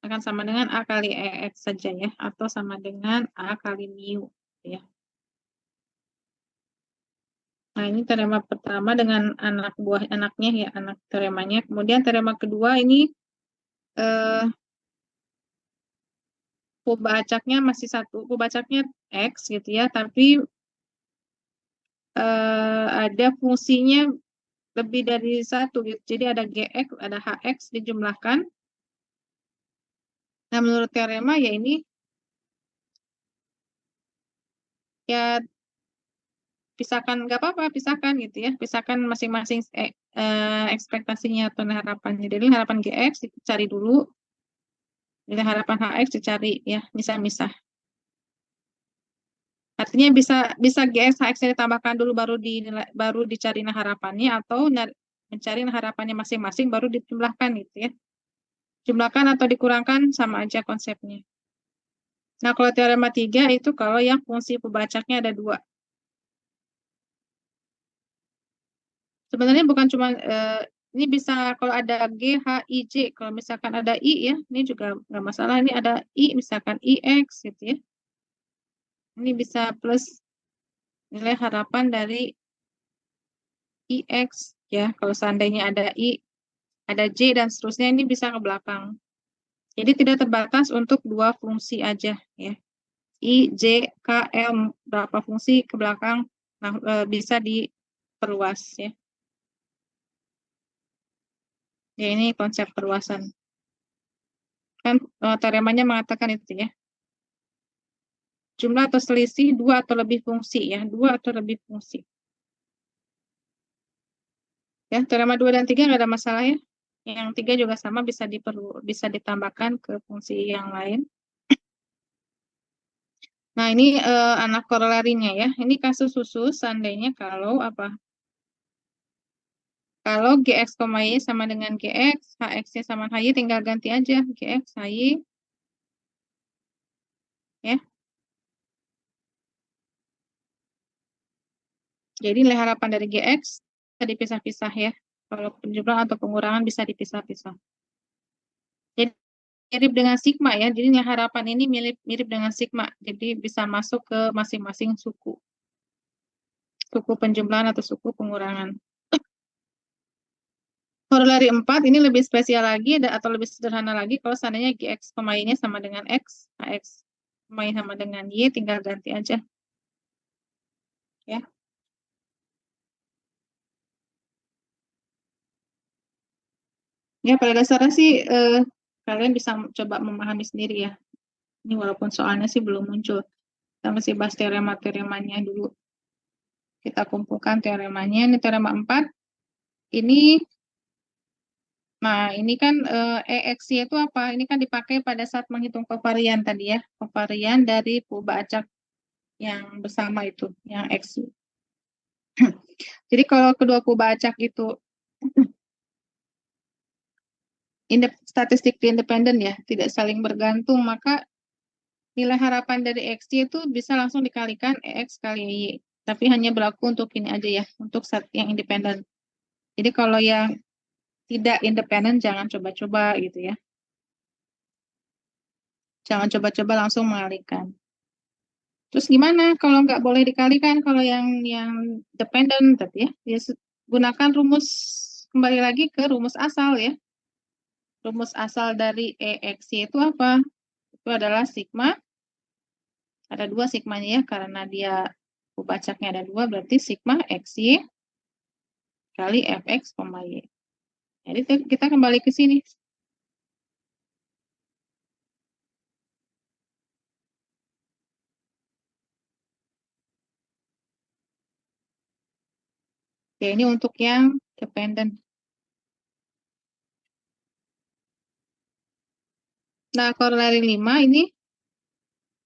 akan sama dengan A kali EX saja ya, atau sama dengan A kali mu. Ya. Nah, ini teorema pertama dengan anak buah anaknya ya, anak teoremanya. Kemudian teorema kedua ini pembacaknya masih satu, pembacaknya X gitu ya, tapi ada fungsinya lebih dari satu gitu. Jadi ada GX, ada HX dijumlahkan. Nah, menurut teorema ya ini ya pisahkan, nggak apa-apa, pisahkan gitu ya. Pisahkan masing-masing ekspektasinya atau harapannya. Jadi harapan GX dicari dulu, nilai harapan HX dicari ya, misah-misah. Artinya bisa GX HX ditambahkan dulu baru dicari harapannya, atau mencari harapannya masing-masing baru dijumlahkan gitu ya. Jumlahkan atau dikurangkan sama aja konsepnya. Nah, kalau teorema 3 itu kalau yang fungsi pembacaknya ada 2. Sebenarnya bukan cuma ini bisa kalau ada G, H, I, J. Kalau misalkan ada I ya, ini juga nggak masalah. Ini ada I, misalkan IX gitu ya. Ini bisa plus nilai harapan dari IX ya. Kalau seandainya ada I, ada J dan seterusnya, ini bisa ke belakang. Jadi tidak terbatas untuk 2 fungsi aja ya. I, J, K, L, berapa fungsi ke belakang, nah, bisa diperluas ya. Ya, ini konsep perluasan. Kan teoremanya mengatakan itu ya. Jumlah atau selisih 2 atau lebih fungsi ya. 2 atau lebih fungsi. Ya, teorema 2 dan 3 nggak ada masalah ya. Yang 3 juga sama, bisa ditambahkan ke fungsi yang lain. Nah, ini anak korelarinya ya. Ini kasus khusus seandainya kalau apa? Kalau GX, Y sama dengan GX, HX-nya sama HY, tinggal ganti aja GX, HY. Ya. Jadi nilai harapan dari GX bisa dipisah-pisah ya. Kalau penjumlahan atau pengurangan bisa dipisah-pisah. Jadi mirip dengan sigma ya. Jadi nilai harapan ini mirip dengan sigma. Jadi bisa masuk ke masing-masing suku. Suku penjumlahan atau suku pengurangan. Korelari 4 ini lebih spesial lagi atau lebih sederhana lagi kalau seandainya Gx, Y-nya sama dengan X, Ax, Y sama dengan Y, tinggal ganti aja. Ya. Ya, pada dasarnya sih kalian bisa coba memahami sendiri ya. Ini walaupun soalnya sih belum muncul. Kita masih bahas teorema-teoremanya dulu. Kita kumpulkan teoremanya. Ini teorema 4. Nah, ini kan EXY itu apa? Ini kan dipakai pada saat menghitung kovarian tadi ya. Kovarian dari perubahan acak yang bersama itu, yang X. Jadi kalau kedua perubahan acak itu statistik independen ya, tidak saling bergantung, maka nilai harapan dari XY itu bisa langsung dikalikan EX kali Y. Tapi hanya berlaku untuk ini aja ya, untuk saat yang independen. Jadi kalau yang tidak independen jangan coba-coba gitu ya. Jangan coba-coba langsung mengalihkan. Terus gimana kalau nggak boleh dikalikan, kalau yang dependent tadi ya, gunakan rumus, kembali lagi ke rumus asal ya. Rumus asal dari EXY itu apa? Itu adalah sigma, ada 2 sigmanya ya, karena dia pembacaknya ada 2, berarti sigma XY kali Fx, Y. Jadi kita kembali ke sini. Oke, ini untuk yang dependent. Nah, korelari 5 ini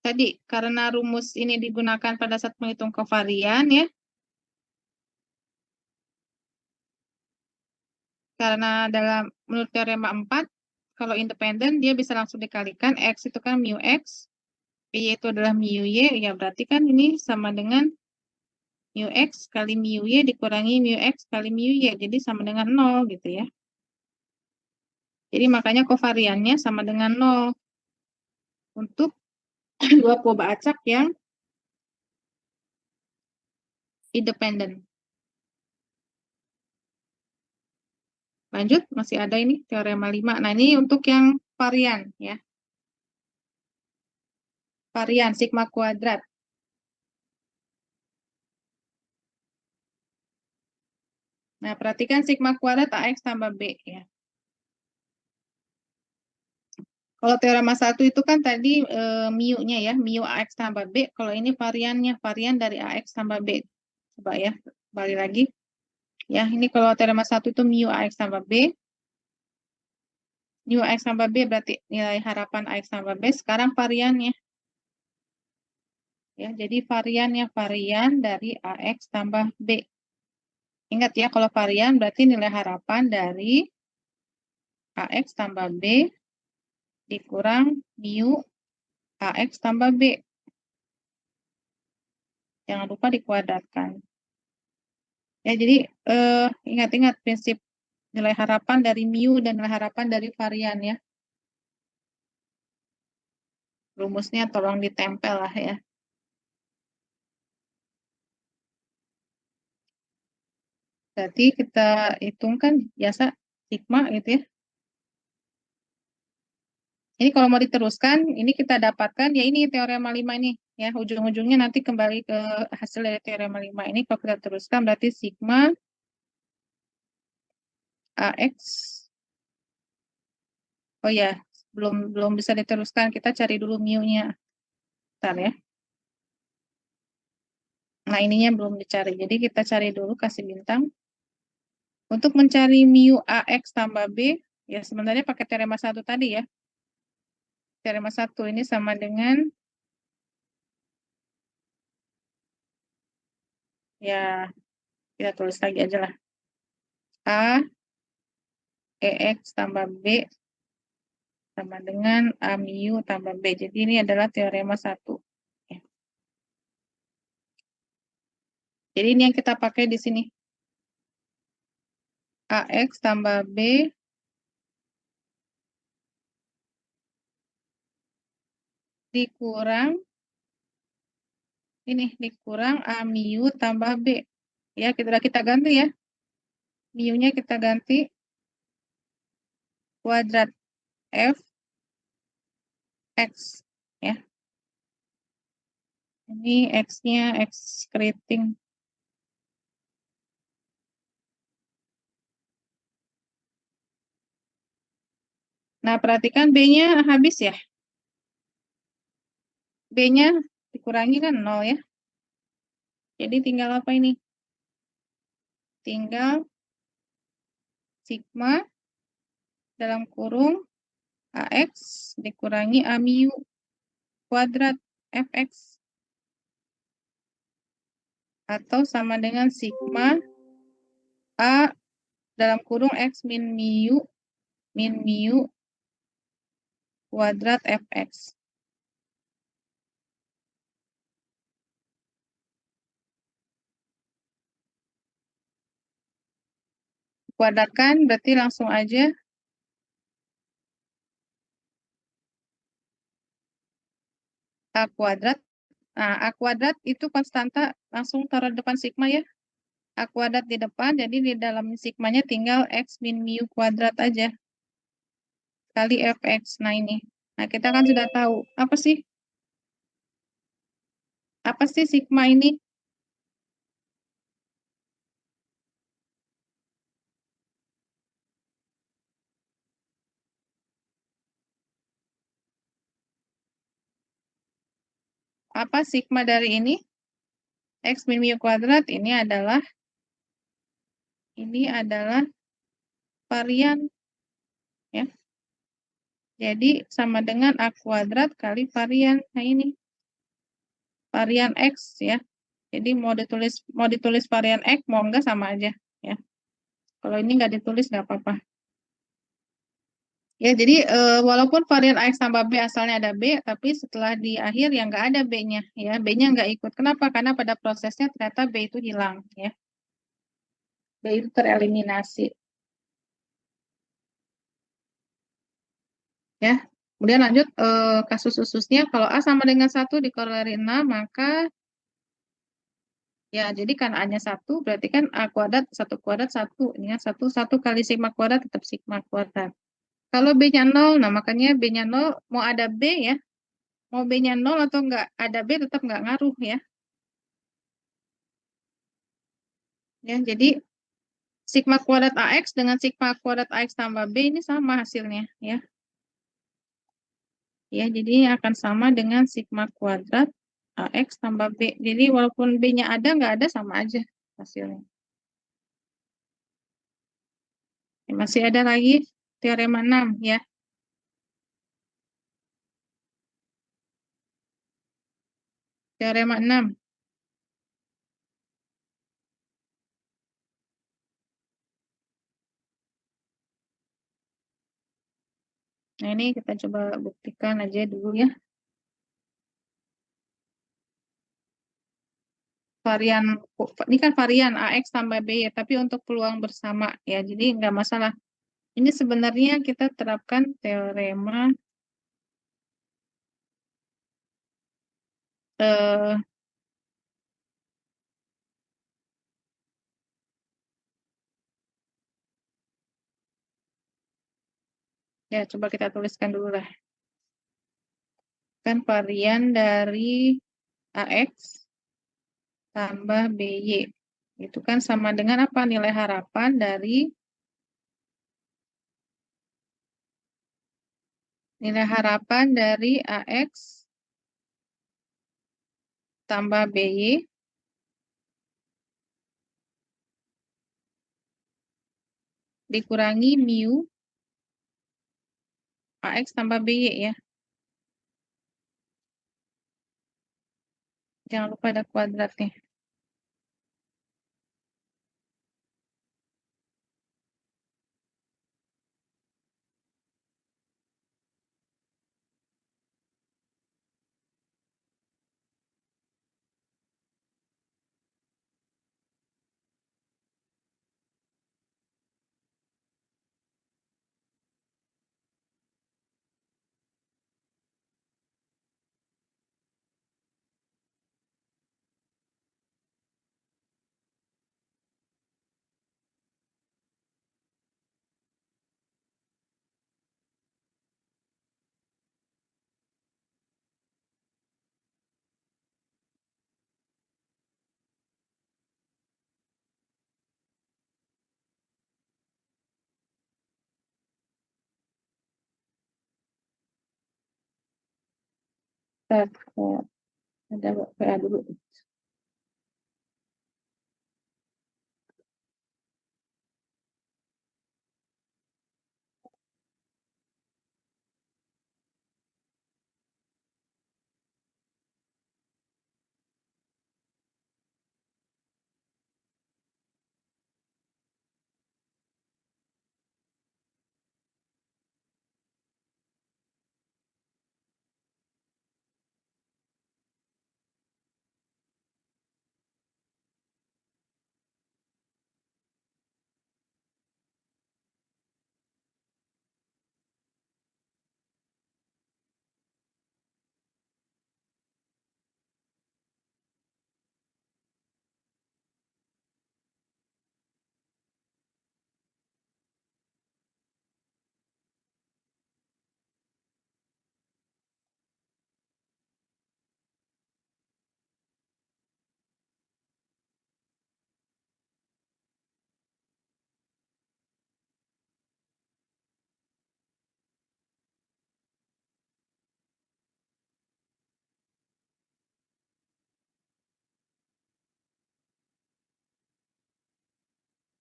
tadi karena rumus ini digunakan pada saat menghitung kovarian ya. Karena menurut teorema 4, kalau independen dia bisa langsung dikalikan, X itu kan mu X, Y itu adalah mu Y, ya berarti kan ini sama dengan mu X kali mu Y dikurangi mu X kali mu Y, jadi sama dengan 0 gitu ya. Jadi makanya kovariannya sama dengan 0 untuk dua perubahan acak yang independen. Lanjut, masih ada ini teorema 5. Nah, ini untuk yang varian ya. Varian sigma kuadrat. Nah, perhatikan sigma kuadrat AX tambah B ya. Kalau teorema 1 itu kan tadi mu-nya ya, mu AX tambah B. Kalau ini variannya, varian dari AX tambah B. Coba ya, balik lagi. Ya, ini kalau teorema 1 itu mu AX tambah B. Mu AX tambah B berarti nilai harapan AX tambah B. Sekarang variannya. Ya, jadi variannya varian dari AX tambah B. Ingat ya, kalau varian berarti nilai harapan dari AX tambah B dikurang mu AX tambah B. Jangan lupa dikuadratkan. Ya, jadi ingat-ingat prinsip nilai harapan dari mu dan nilai harapan dari varian ya. Rumusnya tolong ditempel lah ya. Berarti kita hitungkan biasa sigma gitu ya. Ini kalau mau diteruskan, ini kita dapatkan, ya ini teorema 5 ini. Ya, ujung-ujungnya nanti kembali ke hasil dari teorema 5 ini. Kalau kita teruskan berarti sigma AX. Oh ya, belum bisa diteruskan. Kita cari dulu mu-nya. Bentar ya. Nah, ininya belum dicari. Jadi kita cari dulu, kasih bintang. Untuk mencari mu AX tambah B, ya sebenarnya pakai teorema 1 tadi ya. Teorema 1 ini sama dengan, ya kita tulis lagi aja lah. A, EX tambah B, sama dengan A mu tambah B. Jadi ini adalah teorema 1. Ya. Jadi ini yang kita pakai di sini. AX tambah B dikurang ini dikurang A mu tambah B. Ya, kita ganti ya. Mu-nya kita ganti kuadrat f x ya. Ini x-nya x keriting. Nah, perhatikan B-nya habis ya. B-nya dikurangi kan 0 ya. Jadi tinggal apa ini? Tinggal sigma dalam kurung AX dikurangi A mu kuadrat fx. Atau sama dengan sigma A dalam kurung X min mu kuadrat fx. Kuadratkan berarti langsung aja A kuadrat. Nah, A kuadrat itu konstanta langsung taruh depan sigma ya. A kuadrat di depan, jadi di dalam sigmanya tinggal X min mu kuadrat aja. Kali fx. Nah ini. Nah kita kan sudah tahu. Apa sih? Apa sih sigma ini? Apa sigma dari ini? X min mu kuadrat ini adalah varian ya. Jadi sama dengan A kuadrat kali varian. Nah ini varian X ya. Jadi mau ditulis varian X, mau enggak sama aja ya. Kalau ini enggak ditulis enggak apa-apa. Ya, jadi walaupun varian AX tambah B asalnya ada B, tapi setelah di akhir ya enggak ada B-nya ya. B-nya enggak ikut. Kenapa? Karena pada prosesnya ternyata B itu hilang ya. B itu tereliminasi. Ya. Kemudian lanjut kasus ususnya, kalau A sama dengan 1 dikoroleri 6, maka ya jadi kan A-nya 1, berarti kan A kuadrat, 1 kuadrat, 1. Ini kan 1 kali sigma kuadrat tetap sigma kuadrat. Kalau B-nya 0, nah makanya B-nya 0, mau ada B ya, mau B-nya 0 atau enggak ada B tetap enggak ngaruh ya. Ya, jadi sigma kuadrat AX dengan sigma kuadrat AX tambah B ini sama hasilnya ya. Ya, jadi ini akan sama dengan sigma kuadrat AX tambah B. Jadi walaupun B-nya ada, nggak ada, sama aja hasilnya. Ya, masih ada lagi teorema 6 ya. Teorema 6. Nah, ini kita coba buktikan aja dulu ya. Varian, ini kan varian AX tambah B ya, tapi untuk peluang bersama ya, jadi nggak masalah. Ini sebenarnya kita terapkan teorema eh, ya coba kita tuliskan dulu lah. Kan varian dari AX tambah BY. Itu kan sama dengan apa? Nilai harapan dari AX tambah BY dikurangi mu AX tambah BY ya. Jangan lupa ada kuadratnya. Start. Ya, ada WA dulu.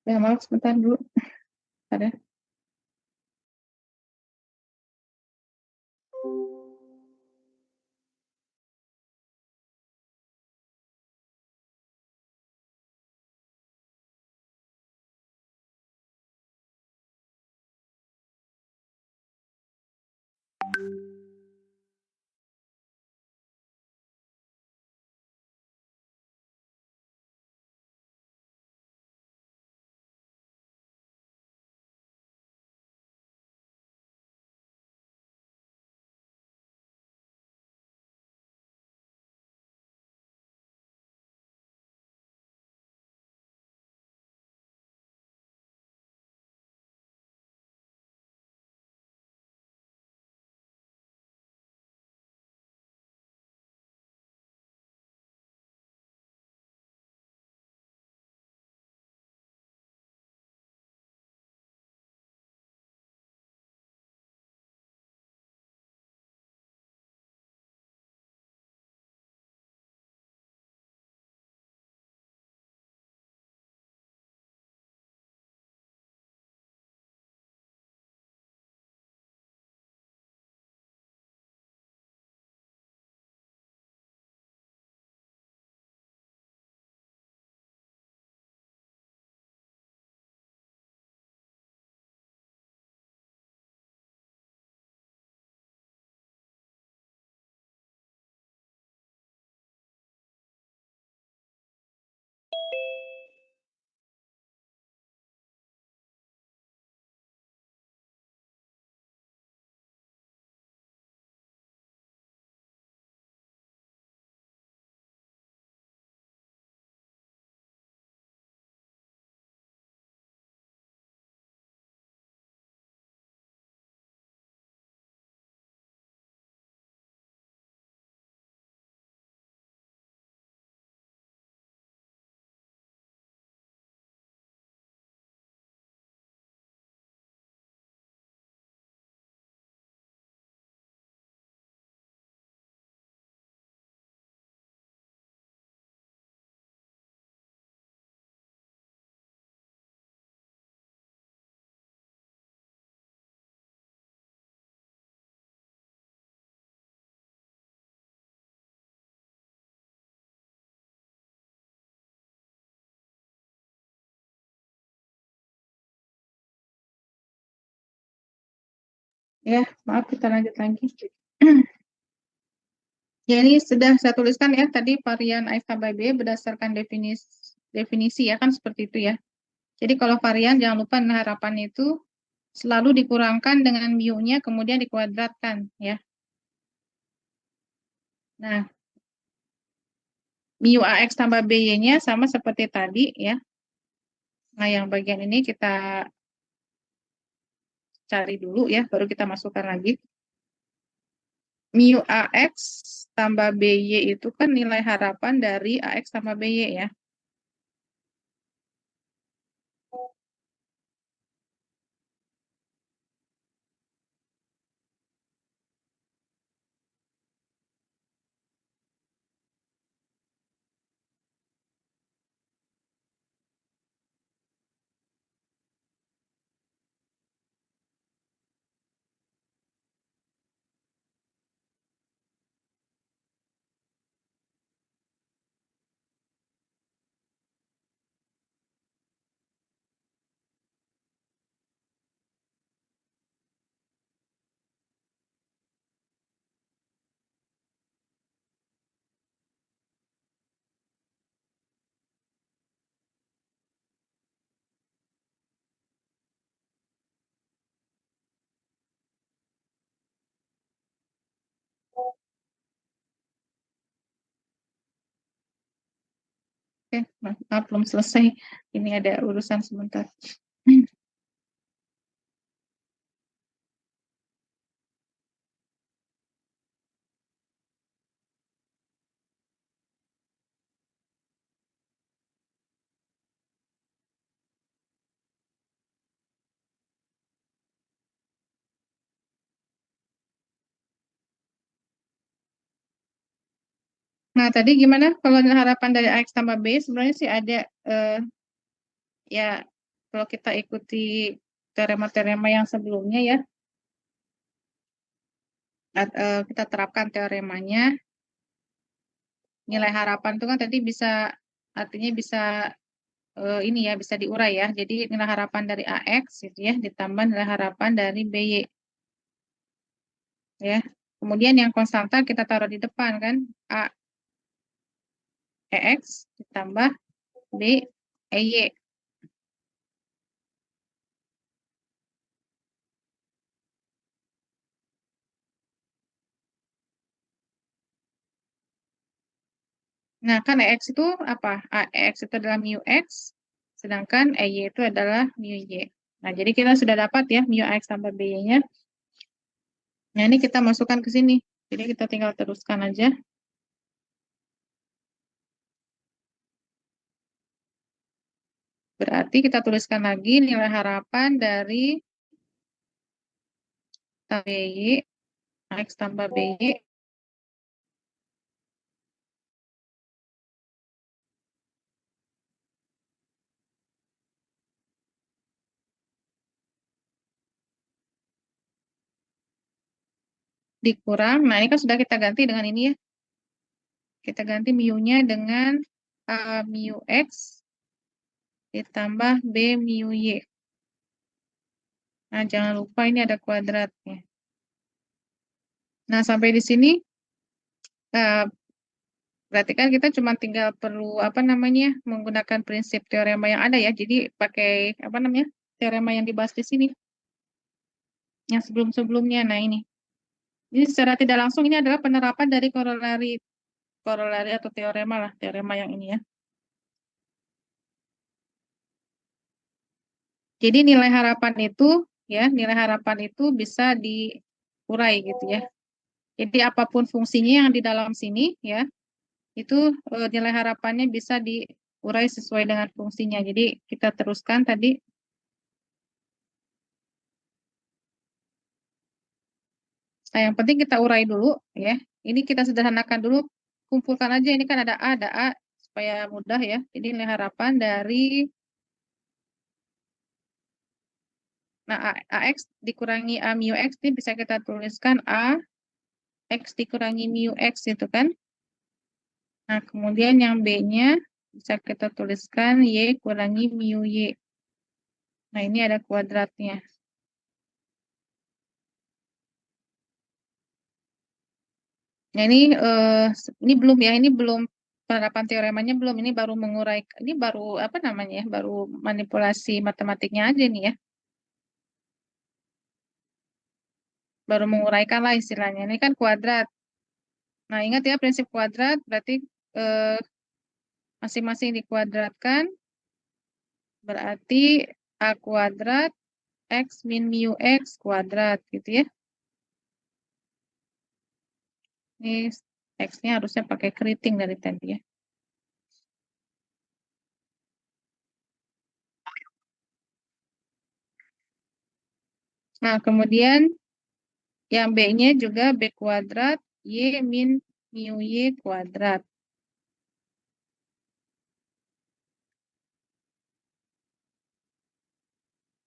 Ya, maaf sebentar dulu. Ada. Ya, maaf kita lanjut lagi. Ya, ini sudah saya tuliskan ya tadi varian X tambah B berdasarkan definisi ya kan seperti itu ya. Jadi kalau varian jangan lupa harapan itu selalu dikurangkan dengan mu-nya kemudian dikuadratkan ya. Nah, mu AX tambah BY-nya sama seperti tadi ya. Nah, yang bagian ini kita cari dulu ya, baru kita masukkan lagi. Mu AX tambah BY itu kan nilai harapan dari AX tambah BY ya. Oke, maaf belum selesai. Ini ada urusan sebentar. Nah, tadi gimana kalau harapan dari AX tambah B? Sebenarnya sih ada, ya kalau kita ikuti teorema-teorema yang sebelumnya ya, kita terapkan teoremanya, nilai harapan itu kan tadi bisa, artinya bisa ini ya, bisa diurai ya. Jadi nilai harapan dari AX gitu ya, ditambah nilai harapan dari BY ya. Kemudian yang konstanta kita taruh di depan kan, A EX ditambah B EY. Nah, kan EX itu apa? EX itu adalah mu X, sedangkan EY itu adalah mu Y. Nah, jadi kita sudah dapat ya mu AX tambah BY-nya. Nah, ini kita masukkan ke sini. Jadi kita tinggal teruskan aja. Berarti kita tuliskan lagi nilai harapan dari BY, AX tambah BY, dikurang. Nah, ini kan sudah kita ganti dengan ini ya. Kita ganti mu-nya dengan mu X ditambah B mu Y. Nah, jangan lupa ini ada kuadratnya. Nah, sampai di sini berarti kan kita cuma tinggal perlu apa namanya menggunakan prinsip teorema yang ada ya. Jadi pakai apa namanya teorema yang dibahas di sini, yang sebelum-sebelumnya. Nah, ini. Jadi secara tidak langsung ini adalah penerapan dari korolari atau teorema lah, teorema yang ini ya. Jadi nilai harapan itu ya, nilai harapan itu bisa diurai gitu ya. Jadi apapun fungsinya yang di dalam sini ya, itu nilai harapannya bisa diurai sesuai dengan fungsinya. Jadi kita teruskan tadi. Nah, yang penting kita urai dulu ya. Ini kita sederhanakan dulu, kumpulkan aja ini kan ada A supaya mudah ya. Jadi nilai harapan dari AX dikurangi A mu X ini bisa kita tuliskan A X dikurangi mu X itu kan. Nah, kemudian yang B-nya bisa kita tuliskan Y kurangi mu Y. Nah, ini ada kuadratnya. Nah, ini belum ya, ini belum penerapan teoremanya belum, ini baru mengurai, ini baru apa namanya ya, baru manipulasi matematiknya aja nih ya. Baru menguraikan lah istilahnya. Ini kan kuadrat. Nah, ingat ya prinsip kuadrat, berarti eh, masing-masing dikuadratkan, berarti A kuadrat X min mu X kuadrat gitu ya. Ini X-nya harusnya pakai keriting dari tadi ya. Nah, kemudian yang B-nya juga B kuadrat Y min mu Y kuadrat.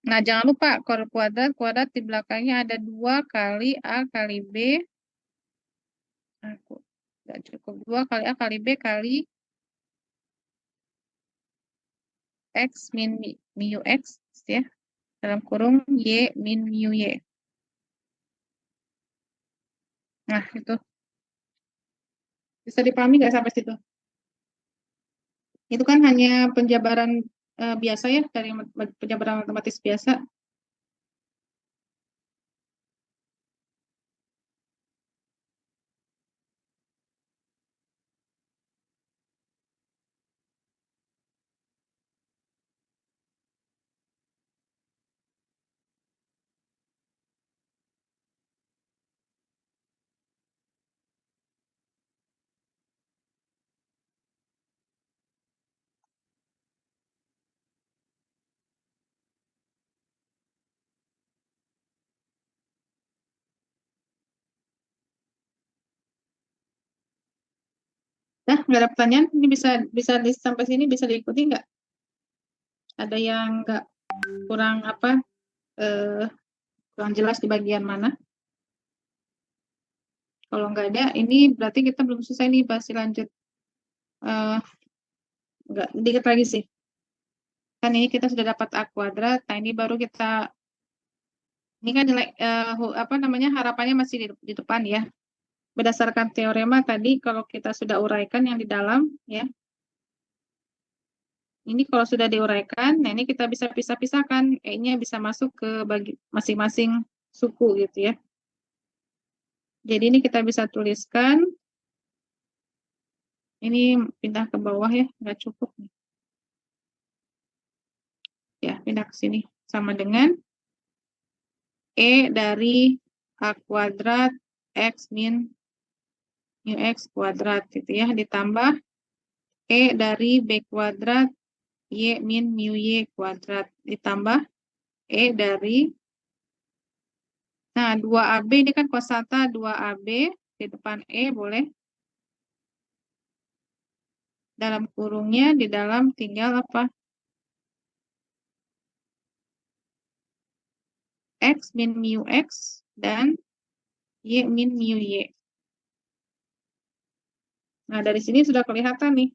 Nah, jangan lupa kalau kuadrat di belakangnya ada 2 kali A kali B. Aku nggak cukup 2 kali A kali B kali X min mu X ya. Dalam kurung Y min mu Y. Nah, itu. Bisa dipahami nggak sampai situ? Itu kan hanya penjabaran biasa ya, dari penjabaran matematis biasa. Nah, nggak ada pertanyaan? Ini bisa sampai sini bisa diikuti nggak? Ada yang nggak kurang apa? Kurang jelas di bagian mana? Kalau nggak ada, ini berarti kita belum selesai nih, pasti lanjut. Nggak, dikit lagi sih. Kan ini kita sudah dapat A kuadrat, nah ini baru kita, ini kan nilai, apa namanya, harapannya masih di depan ya. Berdasarkan teorema tadi, kalau kita sudah uraikan yang di dalam, ya. Ini kalau sudah diuraikan, nah ini kita bisa pisah-pisahkan, E-nya bisa masuk ke bagi masing-masing suku gitu ya. Jadi ini kita bisa tuliskan, ini pindah ke bawah ya, nggak cukup. Ya, pindah ke sini. Sama dengan E dari A kuadrat X min mu X kuadrat gitu ya, ditambah E dari B kuadrat Y min mu Y kuadrat, ditambah E dari, nah 2AB ini kan kosata 2AB, di depan E boleh, dalam kurungnya, di dalam tinggal apa? X min mu X dan Y min mu Y. Nah, dari sini sudah kelihatan nih.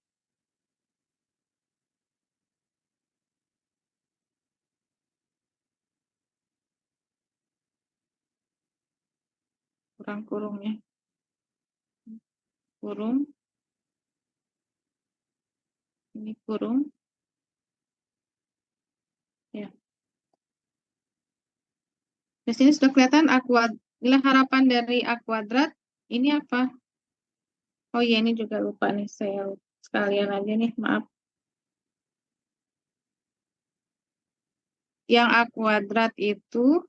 Kurungnya. Kurung. Ini kurung. Ya. Di sini sudah kelihatan nilai harapan dari A kuadrat. Ini apa? Oh iya, ini juga lupa nih. Saya sekalian aja nih, maaf. Yang A kuadrat itu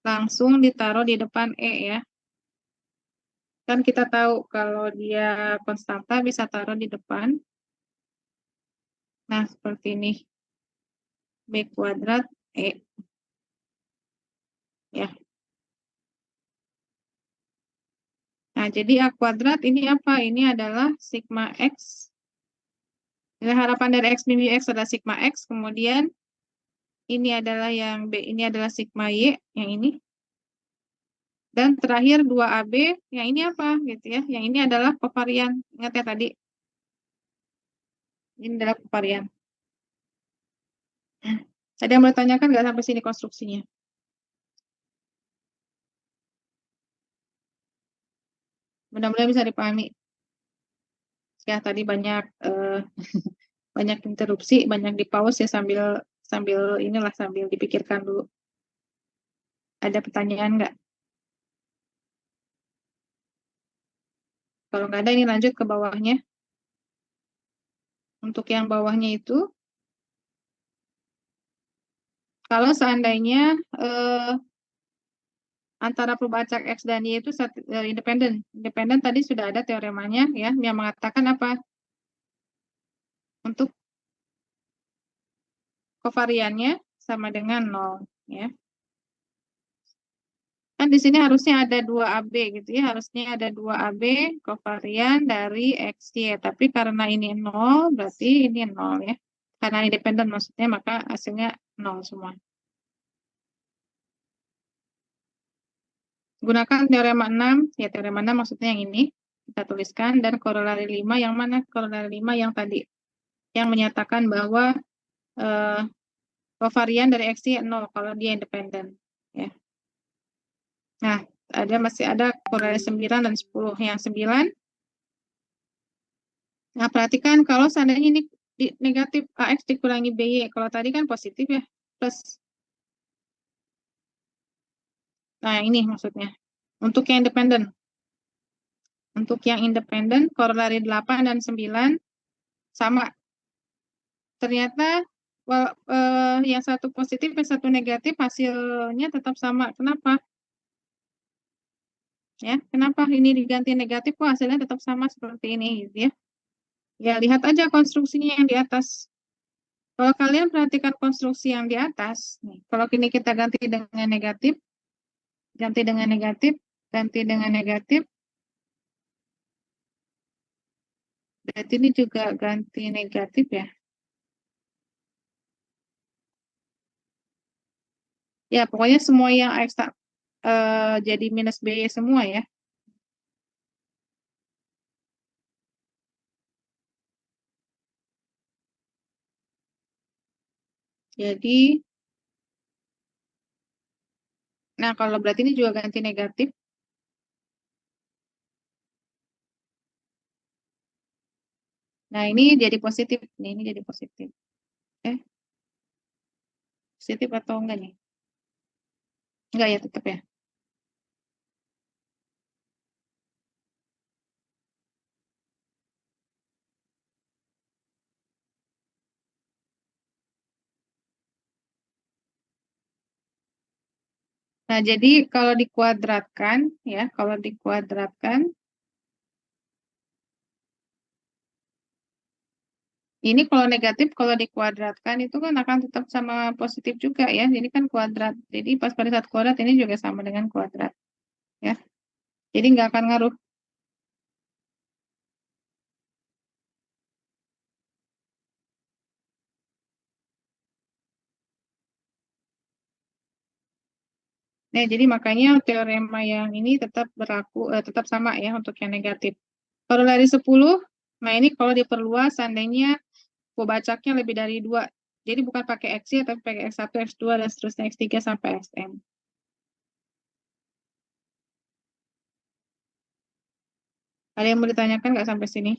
langsung ditaruh di depan E ya. Kan kita tahu kalau dia konstanta bisa taruh di depan. Nah, seperti ini. B kuadrat E. Ya. Nah, jadi A kuadrat ini apa? Ini adalah sigma X. Nilai harapan dari X min X adalah sigma X. Kemudian ini adalah yang B, ini adalah sigma Y, yang ini. Dan terakhir 2AB, yang ini apa? Gitu ya. Yang ini adalah kovarian. Ingat ya tadi. Ini adalah kovarian. Ada yang mau ditanyakan nggak sampai sini konstruksinya? Mudah-mudahan bisa dipahami. Ya, tadi banyak banyak interupsi, banyak di pause ya sambil inilah sambil dipikirkan dulu. Ada pertanyaan nggak? Kalau nggak ada, ini lanjut ke bawahnya. Untuk yang bawahnya itu, kalau seandainya antara perubahan cak X dan Y itu independen. Independen tadi sudah ada teoremanya ya, yang mengatakan apa? Untuk kovariannya sama dengan 0 ya. Kan di sini harusnya ada 2AB gitu ya, harusnya ada 2AB kovarian dari XY, tapi karena ini 0 berarti ini 0 ya. Karena independen maksudnya maka hasilnya 0 semua. Gunakan teorema 6, ya teorema 6 maksudnya yang ini, kita tuliskan, dan korelari 5 yang mana? Korelari 5 yang tadi, yang menyatakan bahwa kovarian dari XY 0 kalau dia independen ya. Nah, masih ada korelari 9 dan 10. Yang 9, nah perhatikan kalau seandainya ini negatif AX dikurangi BY, kalau tadi kan positif ya, plus. Nah, ini maksudnya. Untuk yang independen. Untuk yang independen, korelari 8 dan 9 sama. Ternyata yang satu positif, yang satu negatif, hasilnya tetap sama. Kenapa? Ya, kenapa ini diganti negatif kok hasilnya tetap sama seperti ini gitu ya. Ya, lihat aja konstruksinya yang di atas. Kalau kalian perhatikan konstruksi yang di atas, nih, kalau ini kita ganti dengan negatif, ganti dengan negatif, ganti dengan negatif, Berarti ini juga ganti negatif ya. Ya, pokoknya semua yang X jadi minus BY semua ya. Jadi, nah kalau berarti ini juga ganti negatif. Nah, ini jadi positif. Nih, ini jadi positif. Positif atau enggak nih? Enggak ya, tetap ya. Nah, jadi kalau dikuadratkan, ya, kalau dikuadratkan, ini kalau negatif, kalau dikuadratkan itu kan akan tetap sama positif juga ya. Jadi kan kuadrat. Jadi pas pada saat kuadrat ini juga sama dengan kuadrat. Ya. Jadi nggak akan ngaruh. Nah, jadi makanya teorema yang ini tetap berlaku, tetap sama ya untuk yang negatif. Kalau dari 10, nah ini kalau diperluas, seandainya Bacaknya lebih dari 2. Jadi bukan pakai X ya, tapi pakai X1, X2, dan seterusnya X3 sampai Xn. Ada yang mau ditanyakan nggak sampai sini?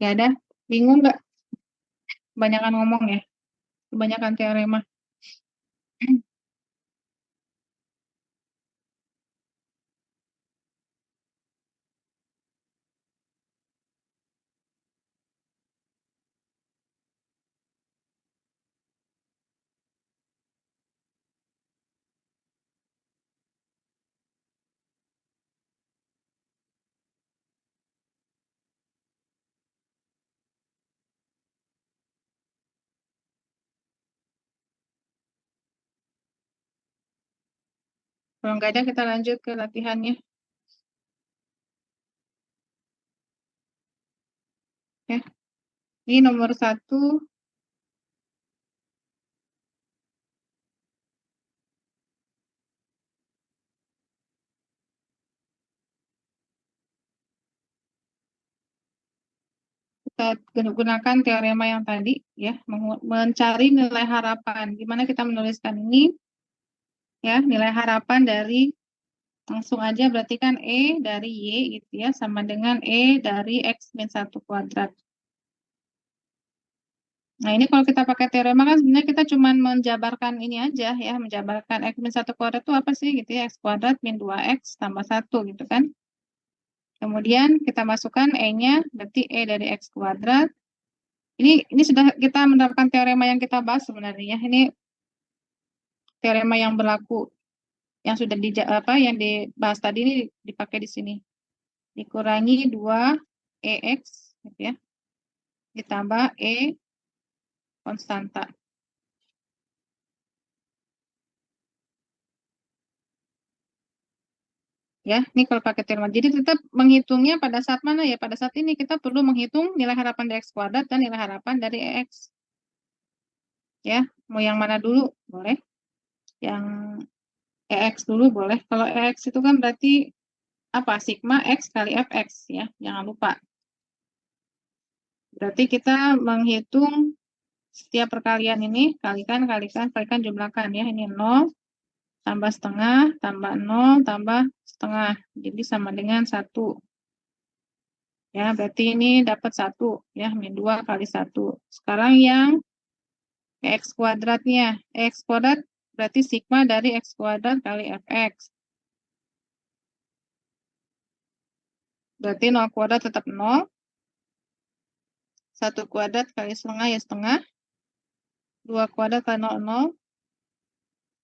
Ya ada? Bingung nggak? Kebanyakan ngomong ya? Kebanyakan teorema. Kalau nggak ada, kita lanjut ke latihannya. Ya. Ini nomor 1. Kita gunakan teorema yang tadi, ya, mencari nilai harapan. Gimana kita menuliskan ini? Ya, nilai harapan dari, langsung aja berarti kan E dari Y gitu ya, sama dengan E dari X min 1 kuadrat. Nah, ini kalau kita pakai teorema kan sebenarnya kita cuma menjabarkan ini aja ya, menjabarkan X min 1 kuadrat itu apa sih gitu ya, X kuadrat min 2X tambah 1 gitu kan. Kemudian kita masukkan E-nya, berarti E dari X kuadrat. Ini sudah kita menerapkan teorema yang kita bahas sebenarnya ya. Ini teorema yang berlaku, yang sudah yang dibahas tadi ini dipakai di sini. Dikurangi 2EX gitu ya, ditambah E konstanta. Ya, ini kalau pakai teorema. Jadi tetap menghitungnya pada saat mana ya? Pada saat ini kita perlu menghitung nilai harapan dari X kuadrat dan nilai harapan dari EX. Ya, mau yang mana dulu? Boleh. Yang EX dulu boleh. Kalau EX itu kan berarti apa? Sigma X kali Fx ya. Jangan lupa. Berarti kita menghitung setiap perkalian ini, kalikan, jumlahkan ya. Ini 0, tambah setengah, tambah 0, tambah setengah. Jadi sama dengan 1. Ya, berarti ini dapat 1 ya, min 2 kali 1. Sekarang yang X kuadratnya. X kuadrat berarti sigma dari X kuadrat kali Fx. Berarti 0 kuadrat tetap 0. 1 kuadrat kali setengah ya setengah. 2 kuadrat kali 0, 0.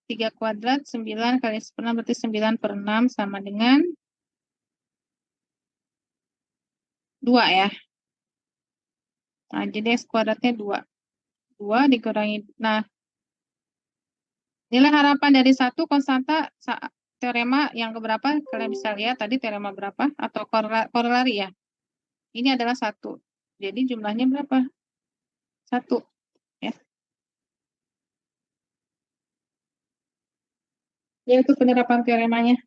3 kuadrat, 9 kali 1/6 berarti 9 per 6 sama dengan 2 ya. Nah, jadi X kuadratnya 2. 2 dikurangi, nah Nilai harapan dari satu konstanta teorema yang keberapa? Kalian bisa lihat tadi teorema berapa? Atau korelari ya? Ini adalah 1. Jadi jumlahnya berapa? 1. Ya. Yaitu penerapan teoremanya.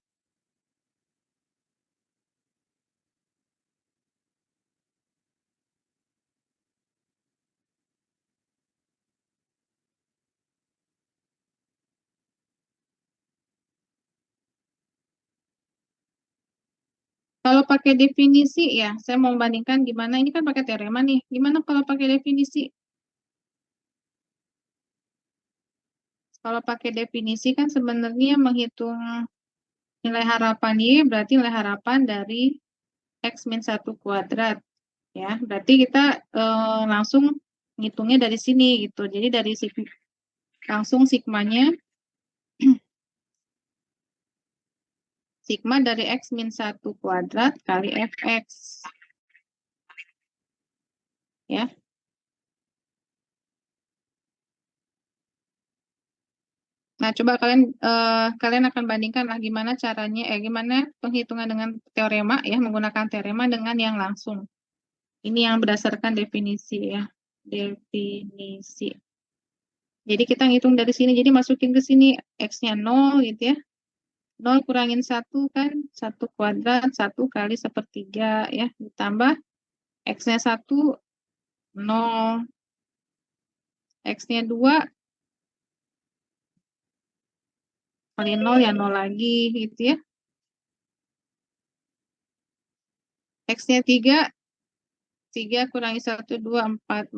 Kalau pakai definisi ya, saya mau membandingkan gimana, ini kan pakai teorema nih. Gimana kalau pakai definisi? Kalau pakai definisi kan sebenarnya menghitung nilai harapan Y berarti nilai harapan dari X min 1 kuadrat. Ya, berarti kita langsung ngitungnya dari sini gitu. Jadi dari langsung sigmanya sigma dari X min 1 kuadrat kali Fx. Ya. Nah, coba kalian akan bandingkan lah gimana caranya, gimana penghitungan dengan teorema ya, menggunakan teorema dengan yang langsung. Ini yang berdasarkan definisi ya, definisi. Jadi kita ngitung dari sini, jadi masukin ke sini X-nya 0 gitu ya. 0 kurangin 1 kan, 1 kuadrat, 1 kali 1/3 ya, ditambah X-nya 1, 0. X-nya 2, kali 0 ya 0 lagi gitu ya. X-nya 3, 3 kurangi 1, 2, 4,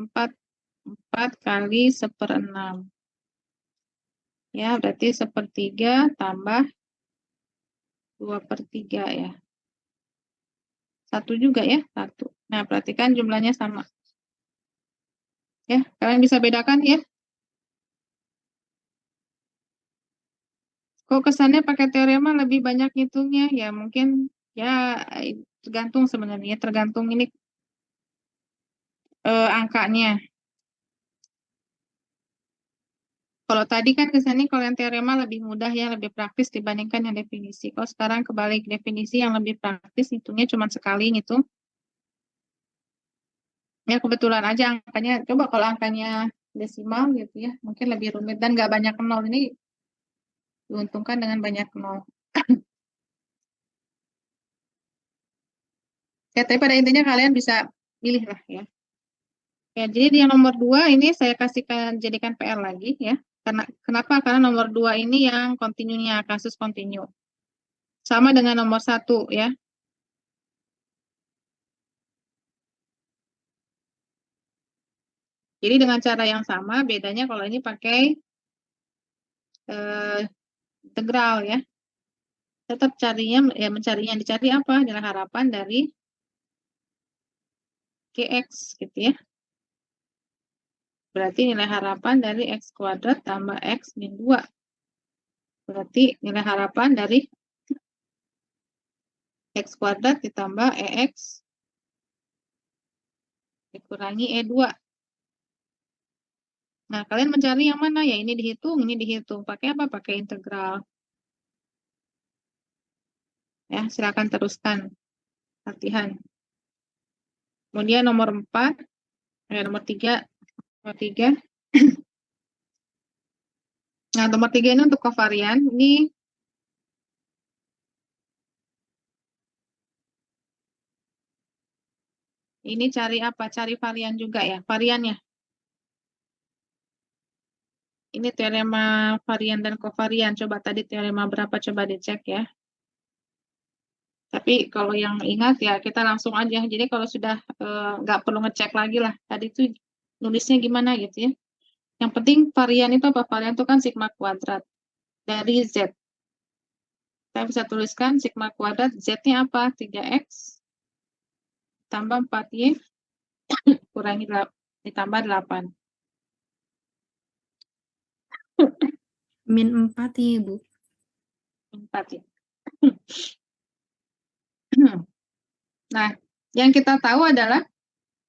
4 kali 1/6. Ya, berarti 1/3 tambah 2/3 ya. 1 juga ya, 1. Nah, perhatikan jumlahnya sama. Ya, kalian bisa bedakan ya. Kok kesannya pakai teorema lebih banyak ngitungnya? Ya, mungkin ya tergantung sebenarnya, tergantung ini angkanya. Kalau tadi kan kesannya kalau yang teorema lebih mudah ya, lebih praktis dibandingkan yang definisi. Kalau sekarang kebalik, definisi yang lebih praktis, hitungnya cuma sekali ngitung. Ya kebetulan aja angkanya, coba kalau angkanya desimal gitu ya, mungkin lebih rumit dan nggak banyak nol. Ini diuntungkan dengan banyak nol. Ya, tapi pada intinya kalian bisa pilih lah ya. Ya, jadi di yang nomor 2 ini saya jadikan PR lagi ya. Kenapa? Karena nomor 2 ini yang kontinunya, kasus kontinu. Sama dengan nomor 1 ya. Jadi dengan cara yang sama, bedanya kalau ini pakai integral ya. Tetap mencarinya yang dicari apa? Nilai harapan dari Gx gitu ya. Berarti nilai harapan dari X kuadrat tambah X min 2. Berarti nilai harapan dari X kuadrat ditambah EX dikurangi E2. Nah, kalian mencari yang mana? Ya, ini dihitung, ini dihitung. Pakai apa? Pakai integral. Ya, silakan teruskan latihan. Kemudian nomor 4, nomor 3. Nomor 3. Nah, nomor 3 ini untuk kovarian. Ini cari apa? Cari varian juga ya, variannya. Ini teorema varian dan kovarian. Coba tadi teorema berapa? Coba dicek ya. Tapi kalau yang ingat ya kita langsung aja. Jadi kalau sudah nggak perlu ngecek lagi lah. Tadi tuh nulisnya gimana gitu ya. Yang penting varian itu apa? Varian itu kan sigma kuadrat dari Z. Saya bisa tuliskan sigma kuadrat Z-nya apa? 3X tambah 4Y kurangi ditambah 8. Min 4 ya, Bu. 4 ya. Nah, yang kita tahu adalah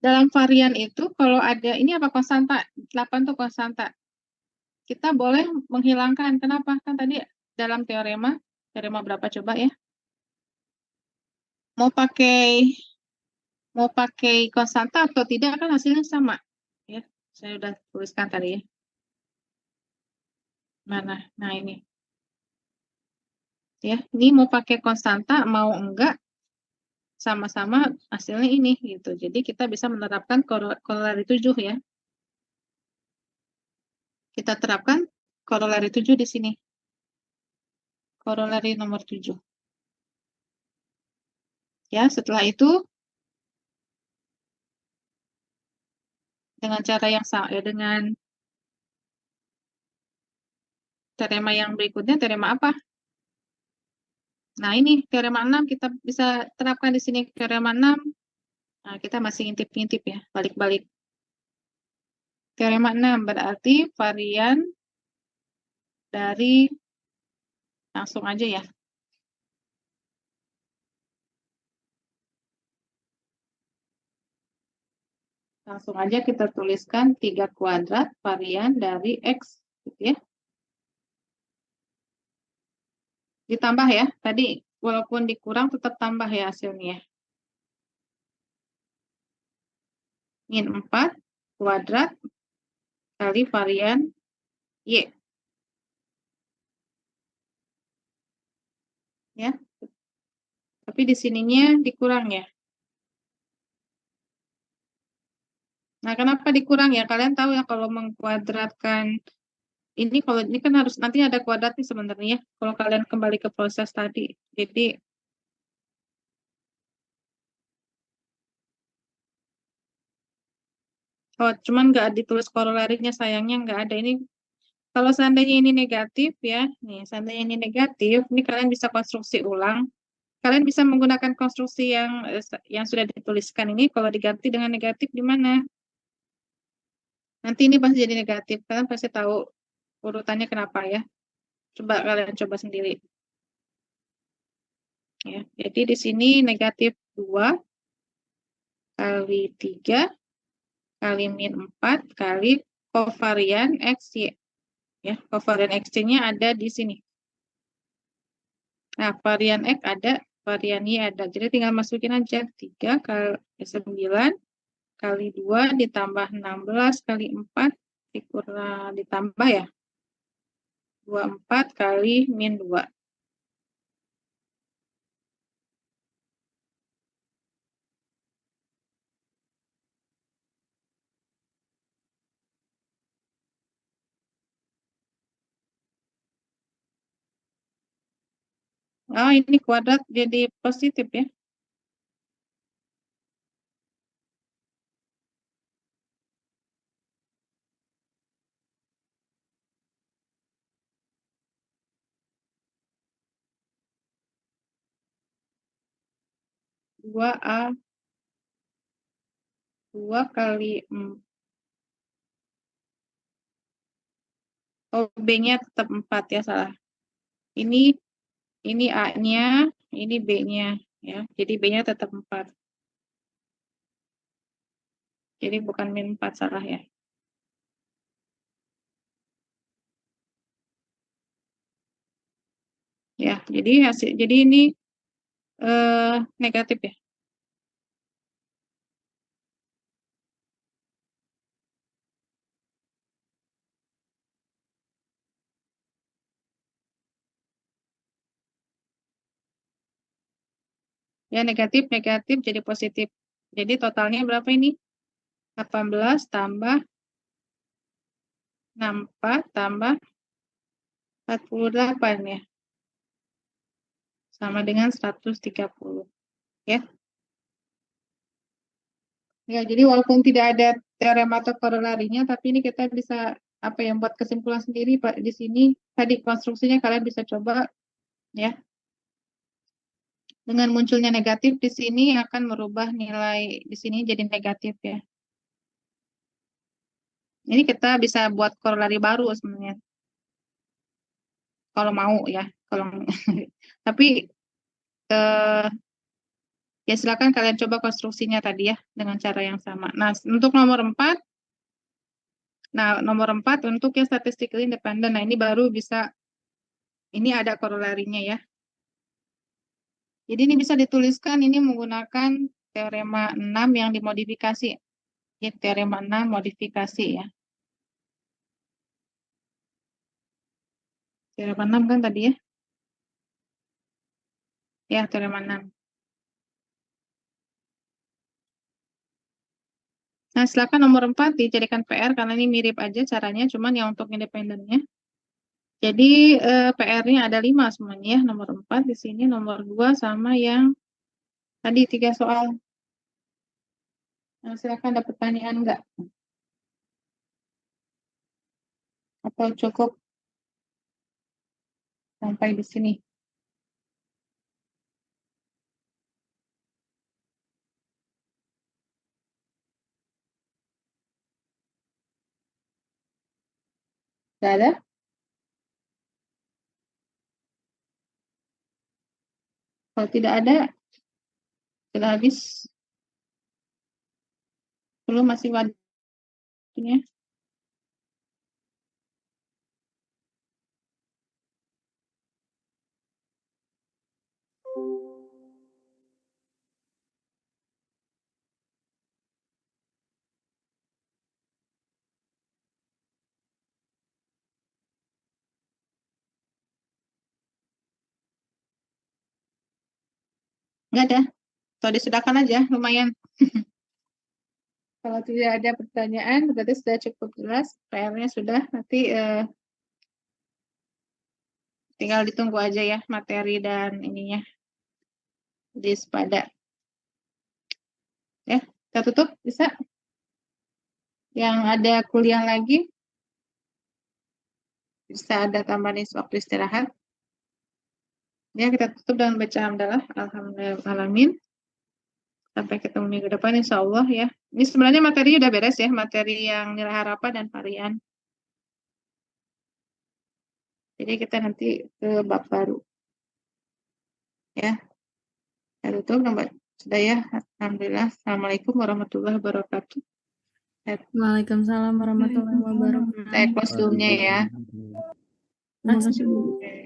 dalam varian itu kalau ada, ini apa konstanta? 8 itu konstanta. kita boleh menghilangkan. Kenapa? Kan tadi dalam teorema berapa coba ya? Mau pakai konstanta atau tidak kan hasilnya sama. Ya, saya udah tuliskan tadi ya. Mana? Nah, ini. Ya, ini mau pakai konstanta mau enggak sama-sama hasilnya ini gitu. Jadi kita bisa menerapkan korelasi 7 ya. Kita terapkan korelasi 7 di sini. Korelasi nomor 7. Ya, setelah itu dengan cara yang sama dengan teorema yang berikutnya, teorema apa? Nah, ini teorema 6 kita bisa terapkan di sini teorema 6. Nah, kita masih ngintip-ngintip ya, balik-balik. Teorema 6 berarti varian dari langsung aja ya. Langsung aja kita tuliskan 3 kuadrat varian dari X gitu ya. Ditambah ya, tadi walaupun dikurang tetap tambah ya hasilnya. Min 4 kuadrat kali varian Y. Ya. Tapi di sininya dikurang ya. Nah, kenapa dikurang ya? Kalian tahu ya kalau mengkuadratkan ini, kalau ini kan harus nanti ada kuadratnya sebenarnya. Kalau kalian kembali ke proses tadi. Jadi cuman nggak ditulis korelarinya, sayangnya nggak ada. Ini kalau seandainya ini negatif ya, nih seandainya ini negatif, ini kalian bisa konstruksi ulang. Kalian bisa menggunakan konstruksi yang sudah dituliskan ini. Kalau diganti dengan negatif di mana? Nanti ini pasti jadi negatif. Kalian pasti tahu urutannya kenapa ya. Coba kalian coba sendiri. Ya, jadi di sini negatif 2 kali 3 kali min 4 kali kovarian X, Y. Ya, kovarian X-nya ada di sini. Nah, varian X ada, varian Y ada. Jadi tinggal masukin aja 3 kali 9 kali 2 ditambah 16 kali 4 dikurang ditambah ya. 24 kali min 2. Oh, ini kuadrat jadi positif ya. Dua A 2 kali oh, B-nya tetap 4 ya, salah. Ini A-nya, ini B-nya ya. Jadi B-nya tetap 4. Jadi bukan min 4, salah ya. Ya, jadi ini negatif ya. Ya, negatif jadi positif. Jadi totalnya berapa ini? 18 tambah 64 tambah 48 ya. Sama dengan 130 ya. Ya, jadi walaupun tidak ada teorema atau korelarinya, tapi ini kita bisa apa yang buat kesimpulan sendiri Pak di sini. Tadi konstruksinya kalian bisa coba ya. Dengan munculnya negatif di sini akan merubah nilai di sini jadi negatif ya. Ini kita bisa buat korelari baru sebenarnya. Kalau mau ya. Kalau tapi ya silakan kalian coba konstruksinya tadi ya dengan cara yang sama. Nah, untuk nomor 4 Nah, nomor 4 untuk yang statistically independent. Nah, ini baru bisa, ini ada korelarinya ya. Jadi ini bisa dituliskan ini menggunakan teorema 6 yang dimodifikasi. Ya, teorema 6 modifikasi ya. Teorema 6 kan tadi ya? Ya, teorema 6. Nah, silakan nomor 4 dijadikan PR karena ini mirip aja caranya, cuman yang untuk independennya. Jadi PR-nya ada 5 semuanya ya, nomor 4 di sini, nomor 2 sama yang tadi 3 soal. Nah, silakan ada pertanyaan enggak? Atau cukup sampai di sini? Enggak ada? Kalau tidak ada, sudah habis. Belum masih waktunya. Enggak ada. Atau disudahkan aja, lumayan. Kalau tidak ada pertanyaan, berarti sudah cukup jelas. PR-nya sudah, nanti tinggal ditunggu aja ya materi dan ininya. Di sepada. Ya, kita tutup, bisa? Yang ada kuliah lagi, bisa ada tambahan waktu istirahat. Ya, kita tutup dengan baca hamdalah. Alhamdulillahirrahmanirrahim. Sampai ketemu minggu depan, insya Allah ya. Ini sebenarnya materi udah beres ya, materi yang nilai harapan dan varian. Jadi kita nanti ke bab baru. Ya, saya tutup. Sudah ya, Alhamdulillah. Assalamualaikum warahmatullahi wabarakatuh. Waalaikumsalam warahmatullahi wabarakatuh. Saya close dulu-nya ya. Terima kasih, Bu. Oke.